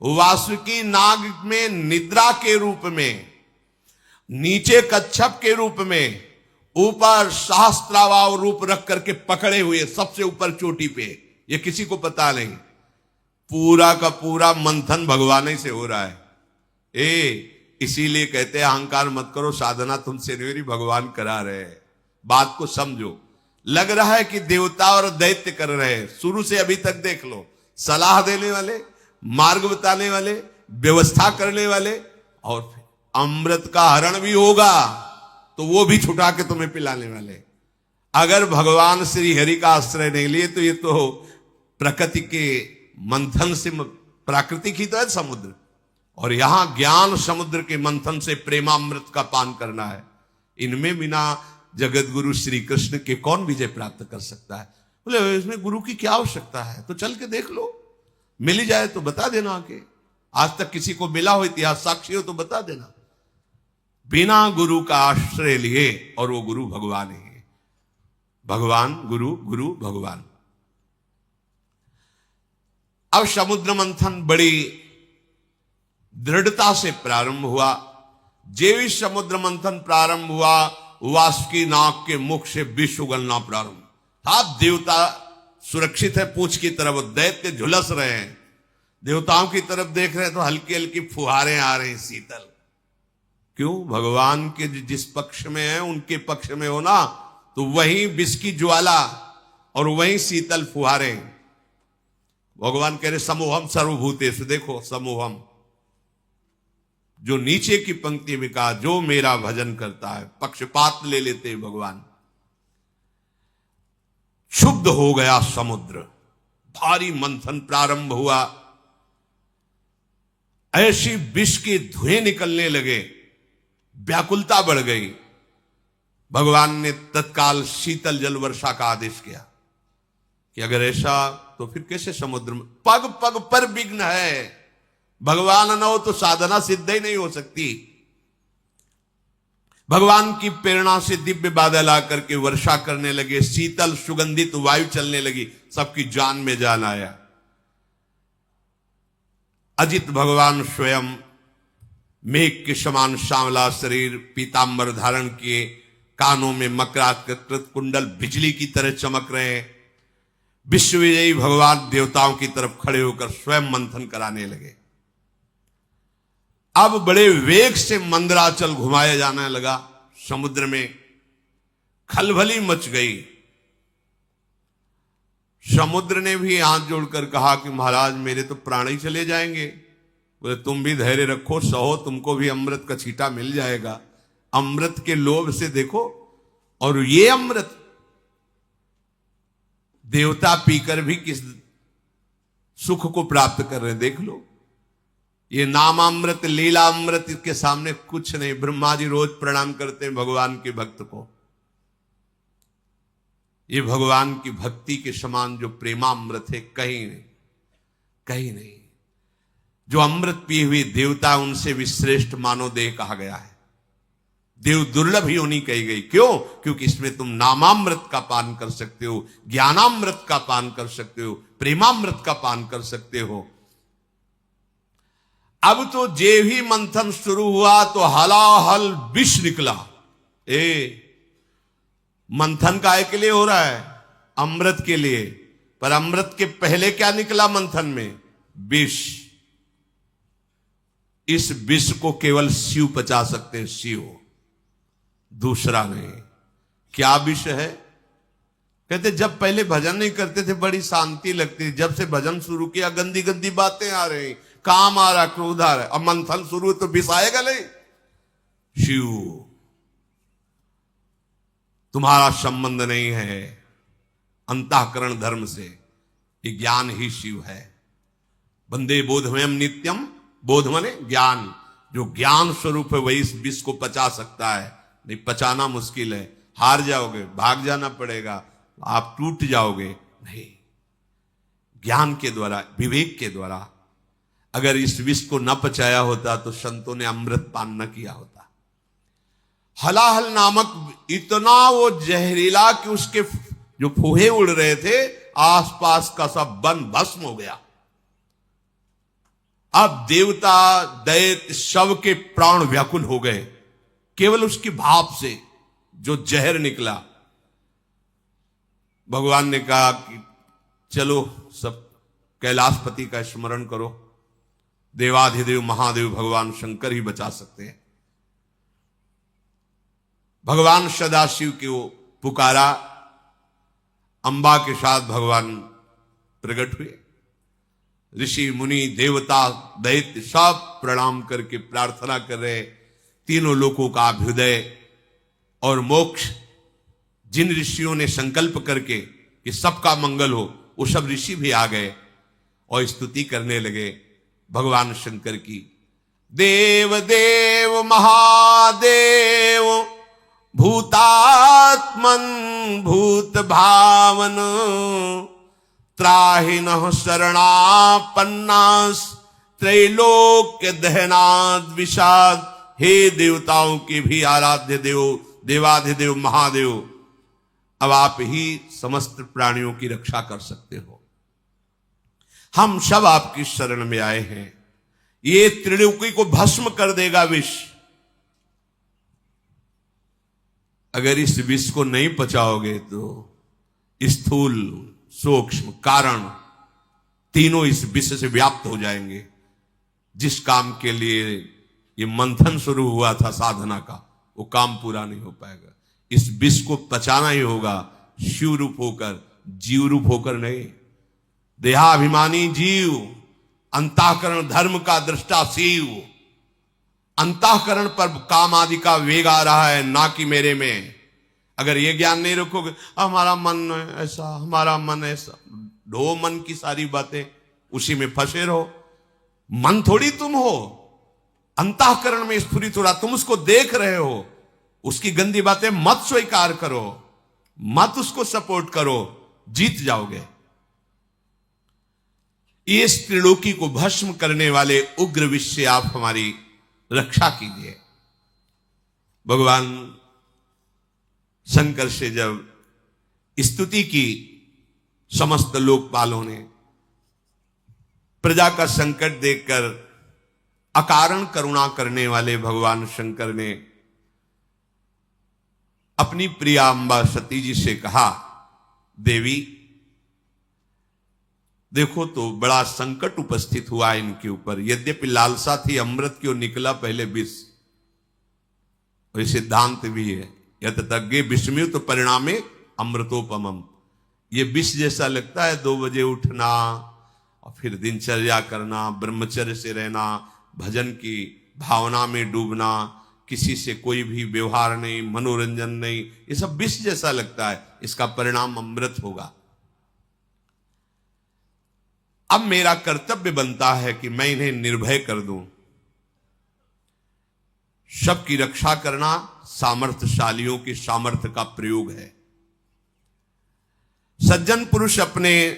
वासुकी नाग में निद्रा के रूप में, नीचे कच्छप के रूप में, ऊपर सहस्त्रावाव रूप रख करके पकड़े हुए सबसे ऊपर चोटी पे, ये किसी को पता नहीं। पूरा का पूरा मंथन भगवान ही से हो रहा है। इसीलिए कहते हैं अहंकार मत करो, साधना तुमसे नहीं हो रही, भगवान करा रहे हैं। बात को समझो। लग रहा है कि देवता और दैत्य कर रहे हैं, शुरू से अभी तक देख लो, सलाह देने वाले, मार्ग बताने वाले, व्यवस्था करने वाले, और फिर अमृत का हरण भी होगा तो वो भी छुटा के तुम्हें पिलाने वाले। अगर भगवान श्री हरि का आश्रय नहीं लिए तो ये तो प्रकृति के मंथन से, प्राकृतिक ही तो है समुद्र, और यहां ज्ञान समुद्र के मंथन से प्रेमामृत का पान करना है। इनमें बिना जगत गुरु श्री कृष्ण के कौन विजय प्राप्त कर सकता है? बोले इसमें गुरु की क्या आवश्यकता है? तो चल के देख लो, मिल जाए तो बता देना आके। आज तक किसी को मिला हो, इतिहास साक्षी हो तो बता देना। बिना गुरु का आश्रय लिए, और वो गुरु भगवान ही है। भगवान गुरु, गुरु भगवान। अब समुद्र मंथन बड़ी दृढ़ता से प्रारंभ हुआ। जेवी समुद्र मंथन प्रारंभ हुआ, वासुकी नाग के मुख से विष उगलना प्रारंभ। आप देवता सुरक्षित है पूंछ की तरफ, दैत्य झुलस रहे हैं, देवताओं की तरफ देख रहे हैं तो हल्की हल्की फुहारें आ रही शीतल। क्यों? भगवान के जिस पक्ष में है उनके पक्ष में हो ना, तो वहीं विष की ज्वाला और वहीं शीतल फुहारें। भगवान कह रहे समूहम सर्वभूतेषु, देखो समूहम, जो नीचे की पंक्ति में कहा जो मेरा भजन करता है, पक्षपात ले लेते हैं भगवान। शुद्ध हो गया समुद्र, भारी मंथन प्रारंभ हुआ, ऐसी विष के धुएं निकलने लगे, व्याकुलता बढ़ गई। भगवान ने तत्काल शीतल जल वर्षा का आदेश किया कि अगर ऐसा तो फिर कैसे समुद्र में, पग पग पर विघ्न है, भगवान न हो तो साधना सिद्ध ही नहीं हो सकती। भगवान की प्रेरणा से दिव्य बादल आकर के वर्षा करने लगे, शीतल सुगंधित वायु चलने लगी, सबकी जान में जान आया। अजित भगवान स्वयं मेघ के समान सांवला शरीर, पीतांबर धारण किए, कानों में मकराकृत कुंडल बिजली की तरह चमक रहे हैं। विश्व विजयी भगवान देवताओं की तरफ खड़े होकर स्वयं मंथन कराने लगे। अब बड़े वेग से मंदराचल घुमाया जाने लगा, समुद्र में खलबली मच गई। समुद्र ने भी हाथ जोड़कर कहा कि महाराज मेरे तो प्राण ही चले जाएंगे। बोले तुम भी धैर्य रखो, सहो, तुमको भी अमृत का छींटा मिल जाएगा। अमृत के लोभ से देखो, और ये अमृत देवता पीकर भी किस सुख को प्राप्त कर रहे हैं, देख लो। ये नामामृत, लीलामृत के सामने कुछ नहीं। ब्रह्मा जी रोज प्रणाम करते हैं भगवान के भक्त को। ये भगवान की भक्ति के समान जो प्रेमामृत है, कहीं नहीं, कहीं नहीं। जो अमृत पिए हुए देवता, उनसे भी श्रेष्ठ मानव देह कहा गया है। देव दुर्लभ ही होनी कही गई। क्यों? क्योंकि इसमें तुम नामामृत का पान कर सकते हो, ज्ञानामृत का पान कर सकते हो, प्रेमामृत का पान कर सकते हो। अब तो जे ही मंथन शुरू हुआ तो हलाहल विष निकला। मंथन काय के लिए हो रहा है? अमृत के लिए। पर अमृत के पहले क्या निकला मंथन में? विष। इस विष को केवल शिव पचा सकते हैं, शिव, दूसरा नहीं। क्या विष है? कहते जब पहले भजन नहीं करते थे बड़ी शांति लगती, जब से भजन शुरू किया गंदी गंदी बातें आ रही, काम आ रहा, क्रोध आ रहा। अब मंथन शुरू तो विष आएगा नहीं। शिव, तुम्हारा संबंध नहीं है अंतःकरण धर्म से, ये ज्ञान ही शिव है। वंदे बोधमयम नित्यम, बोध माने ज्ञान। जो ज्ञान स्वरूप है वही इस विष को पचा सकता है, नहीं पचाना मुश्किल है। हार जाओगे, भाग जाना पड़ेगा, आप टूट जाओगे। नहीं, ज्ञान के द्वारा, विवेक के द्वारा। अगर इस विष को न पचाया होता तो संतों ने अमृत पान न किया होता। हलाहल नामक इतना वो जहरीला कि उसके जो फूहे उड़ रहे थे, आसपास का सब वन भस्म हो गया। अब देवता दैत्य शव के प्राण व्याकुल हो गए केवल उसकी भाप से, जो जहर निकला। भगवान ने कहा कि चलो सब कैलाशपति का स्मरण करो, देवाधिदेव महादेव भगवान शंकर ही बचा सकते हैं। भगवान सदाशिव को पुकारा, अंबा के साथ भगवान प्रकट हुए। ऋषि मुनि देवता दैत्य सब प्रणाम करके प्रार्थना कर रहे। तीनों लोकों का अभ्युदय और मोक्ष जिन ऋषियों ने संकल्प करके कि सबका मंगल हो, वो सब ऋषि भी आ गए और स्तुति करने लगे भगवान शंकर की। देव देव महादेव भूतात्मन भूत भावन त्राहिनः शरणापन्नास त्रैलोक्य दहनाद विषाद। हे देवताओं के भी आराध्य देव, देवाधिदेव महादेव, अब आप ही समस्त प्राणियों की रक्षा कर सकते हो। हम सब आपकी शरण में आए हैं। ये त्रिलोकी को भस्म कर देगा विष। अगर इस विष को नहीं पचाओगे तो स्थूल सूक्ष्म कारण तीनों इस विष से व्याप्त हो जाएंगे। जिस काम के लिए ये मंथन शुरू हुआ था साधना का, वो काम पूरा नहीं हो पाएगा। इस विष को पचाना ही होगा, शिव रूप होकर, जीव रूप होकर नहीं। देहाभिमानी जीव, अंतःकरण धर्म का दृष्टा शिव। अंतःकरण पर काम आदि का वेग आ रहा है, ना कि मेरे में। अगर ये ज्ञान नहीं रखोगे, हमारा मन ऐसा, हमारा मन ऐसा, ढो मन की सारी बातें, उसी में फंसे रहो। मन थोड़ी तुम हो, अंतःकरण में स्फुरित हो रहा, तुम उसको देख रहे हो। उसकी गंदी बातें मत स्वीकार करो, मत उसको सपोर्ट करो, जीत जाओगे। इस त्रिलोकी को भस्म करने वाले उग्र विष से आप हमारी रक्षा कीजिए। भगवान शंकर से जब स्तुति की समस्त लोकपालों ने, प्रजा का संकट देखकर अकारण करुणा करने वाले भगवान शंकर ने अपनी प्रिया अंबा सती जी से कहा, देवी देखो तो बड़ा संकट उपस्थित हुआ इनके ऊपर। यद्यपि लालसा थी अमृत की, और निकला पहले विष। और सिद्धांत भी है, यत तज्ञे विषम्युत परिणामे अमृतोपमम। ये विष जैसा लगता है, 2 बजे उठना और फिर दिनचर्या करना, ब्रह्मचर्य से रहना, भजन की भावना में डूबना, किसी से कोई भी व्यवहार नहीं, मनोरंजन नहीं, ये सब विष जैसा लगता है। इसका परिणाम अमृत होगा। अब मेरा कर्तव्य बनता है कि मैं इन्हें निर्भय कर दूं। सबकी रक्षा करना सामर्थ्यशालियों की सामर्थ्य का प्रयोग है। सज्जन पुरुष अपने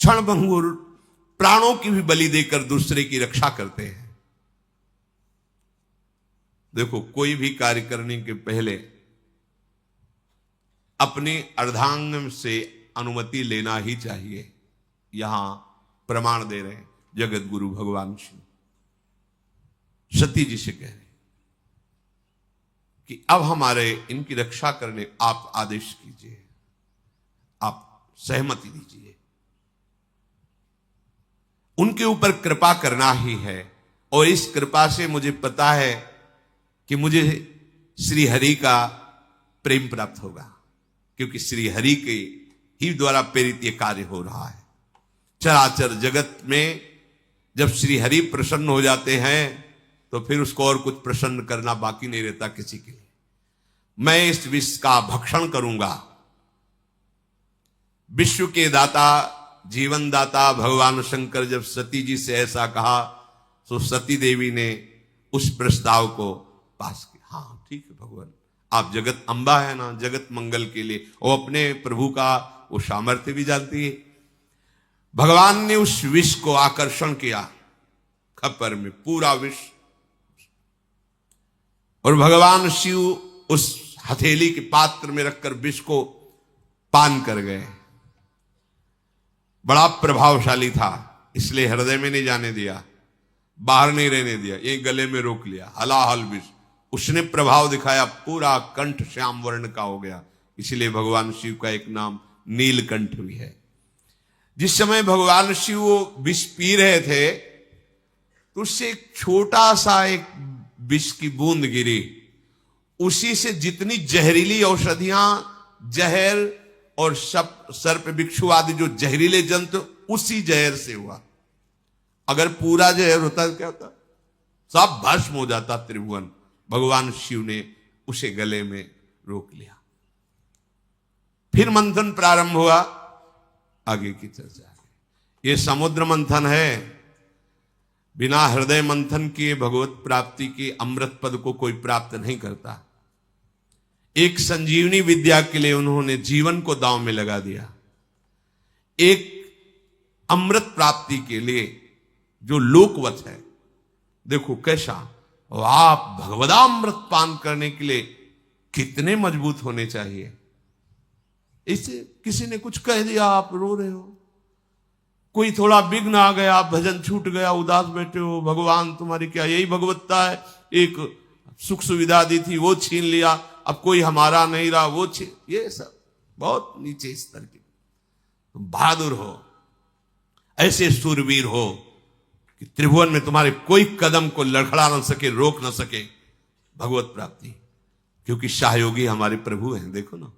क्षणभंगुर प्राणों की भी बलि देकर दूसरे की रक्षा करते हैं। देखो, कोई भी कार्य करने के पहले अपने अर्धांग से अनुमति लेना ही चाहिए। यहां प्रमाण दे रहे हैं जगत गुरु भगवान शिव, सती जी से कह रहे कि अब हमारे इनकी रक्षा करने आप आदेश कीजिए, आप सहमति दीजिए। उनके ऊपर कृपा करना ही है, और इस कृपा से मुझे पता है कि मुझे श्री हरि का प्रेम प्राप्त होगा, क्योंकि श्री हरि के ही द्वारा प्रेरित ये कार्य हो रहा है। चराचर जगत में जब श्री हरि प्रसन्न हो जाते हैं तो फिर उसको और कुछ प्रसन्न करना बाकी नहीं रहता किसी के लिए। मैं इस विष का भक्षण करूंगा। विश्व के दाता, जीवन दाता भगवान शंकर जब सती जी से ऐसा कहा तो सती देवी ने उस प्रस्ताव को पास किया। हाँ ठीक है भगवान, आप जगत अम्बा है ना, जगत मंगल के लिए, और अपने प्रभु का वो सामर्थ्य भी जानती है। भगवान ने उस विष को आकर्षण किया खप्पर में, पूरा विष, और भगवान शिव उस हथेली के पात्र में रखकर विष को पान कर गए। बड़ा प्रभावशाली था, इसलिए हृदय में नहीं जाने दिया, बाहर नहीं रहने दिया, ये गले में रोक लिया। हलाहल विष उसने प्रभाव दिखाया, पूरा कंठ श्याम वर्ण का हो गया। इसलिए भगवान शिव का एक नाम नीलकंठ भी है। जिस समय भगवान शिव वो विष पी रहे थे तो उससे एक छोटा सा एक विष की बूंद गिरी, उसी से जितनी जहरीली औषधियां, जहर और सर्प बिच्छू आदि जो जहरीले जंतु, उसी जहर से हुआ। अगर पूरा जहर होता तो क्या होता, सब भस्म हो जाता त्रिभुवन। भगवान शिव ने उसे गले में रोक लिया। फिर मंथन प्रारंभ हुआ, आगे की चर्चा है। ये समुद्र मंथन है, बिना हृदय मंथन किए भगवत प्राप्ति के अमृत पद को कोई प्राप्त नहीं करता। एक संजीवनी विद्या के लिए उन्होंने जीवन को दांव में लगा दिया, एक अमृत प्राप्ति के लिए जो लोकवत है। देखो कैसा, आप भगवदामृत पान करने के लिए कितने मजबूत होने चाहिए। इससे किसी ने कुछ कह दिया, आप रो रहे हो, कोई थोड़ा विघ्न आ गया, भजन छूट गया, उदास बैठे हो, भगवान तुम्हारी क्या यही भगवत्ता है, एक सुख सुविधा दी थी वो छीन लिया, अब कोई हमारा नहीं रहा वो छीन, ये सब बहुत नीचे स्तर के। तुम बहादुर हो, ऐसे सूरवीर हो कि त्रिभुवन में तुम्हारे कोई कदम को लड़खड़ा न सके, रोक न सके भगवत प्राप्ति, क्योंकि सहयोगी हमारे प्रभु हैं। देखो ना,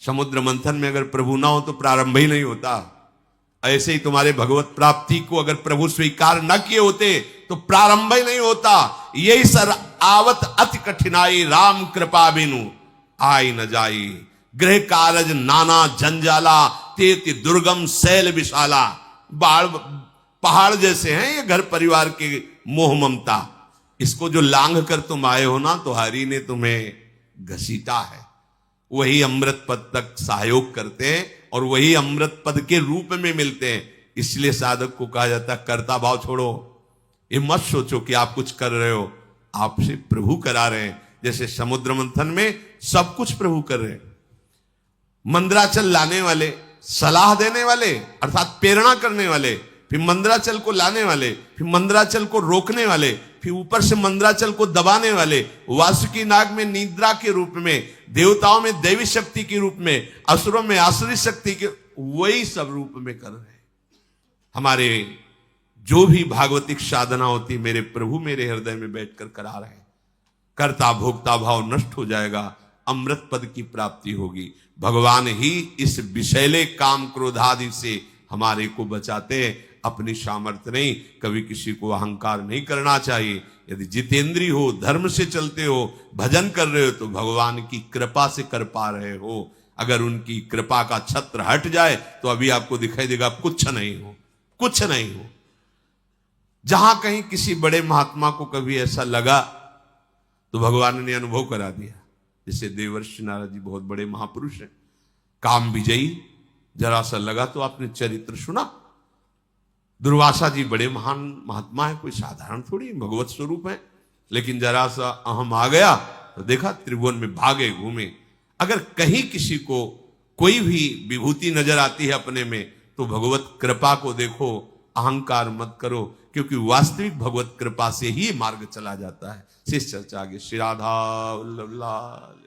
समुद्र मंथन में अगर प्रभु ना हो तो प्रारंभ ही नहीं होता। ऐसे ही तुम्हारे भगवत प्राप्ति को अगर प्रभु स्वीकार न किए होते तो प्रारंभ ही नहीं होता। यही सर आवत अति कठिनाई, राम कृपा बिनु आई न जाई, गृह कारज नाना जंजाला, तेति दुर्गम शैल विशाला। पहाड़ जैसे हैं ये घर परिवार के मोह ममता, इसको जो लांघ कर तुम आए हो ना, तो हरि ने तुम्हें घसीटा है। वही अमृत पद तक सहयोग करते हैं और वही अमृत पद के रूप में मिलते हैं। इसलिए साधक को कहा जाता है कर्ता भाव छोड़ो। ये मत सोचो कि आप कुछ कर रहे हो, आपसे प्रभु करा रहे हैं। जैसे समुद्र मंथन में सब कुछ प्रभु कर रहे हैं। मंदराचल लाने वाले, सलाह देने वाले अर्थात प्रेरणा करने वाले, फिर मंदराचल को लाने वाले, फिर मंदराचल को रोकने वाले, फिर ऊपर से मंदराचल को दबाने वाले, वासुकी नाग में निद्रा के रूप में, देवताओं में दैवी शक्ति के रूप में, असुरों में आसुरी शक्ति के, वही सब रूप में कर रहे हैं। हमारे जो भी भागवतिक साधना होती, मेरे प्रभु मेरे हृदय में बैठकर करा रहे हैं। कर्ता भोक्ता भाव नष्ट हो जाएगा, अमृत पद की प्राप्ति होगी। भगवान ही इस विषैले काम क्रोध आदि से हमारे को बचाते हैं, अपनी सामर्थ्य नहीं। कभी किसी को अहंकार नहीं करना चाहिए। यदि जितेंद्री हो, धर्म से चलते हो, भजन कर रहे हो, तो भगवान की कृपा से कर पा रहे हो। अगर उनकी कृपा का छत्र हट जाए तो अभी आपको दिखाई देगा कुछ नहीं हो, कुछ नहीं हो। जहां कहीं किसी बड़े महात्मा को कभी ऐसा लगा तो भगवान ने अनुभव करा दिया। जैसे देवर्षि नारद जी बहुत बड़े महापुरुष हैं, काम विजयी, जरा सा लगा तो आपने चरित्र सुना। दुर्वासा जी बड़े महान महात्मा है, कोई साधारण थोड़ी, भगवत स्वरूप है, लेकिन जरा सा अहम आ गया तो देखा त्रिभुवन में भागे घूमे। अगर कहीं किसी को कोई भी विभूति नजर आती है अपने में, तो भगवत कृपा को देखो, अहंकार मत करो, क्योंकि वास्तविक भगवत कृपा से ही मार्ग चला जाता है। शेष चर्चा आगे। श्री राधा वल्लभ लाल।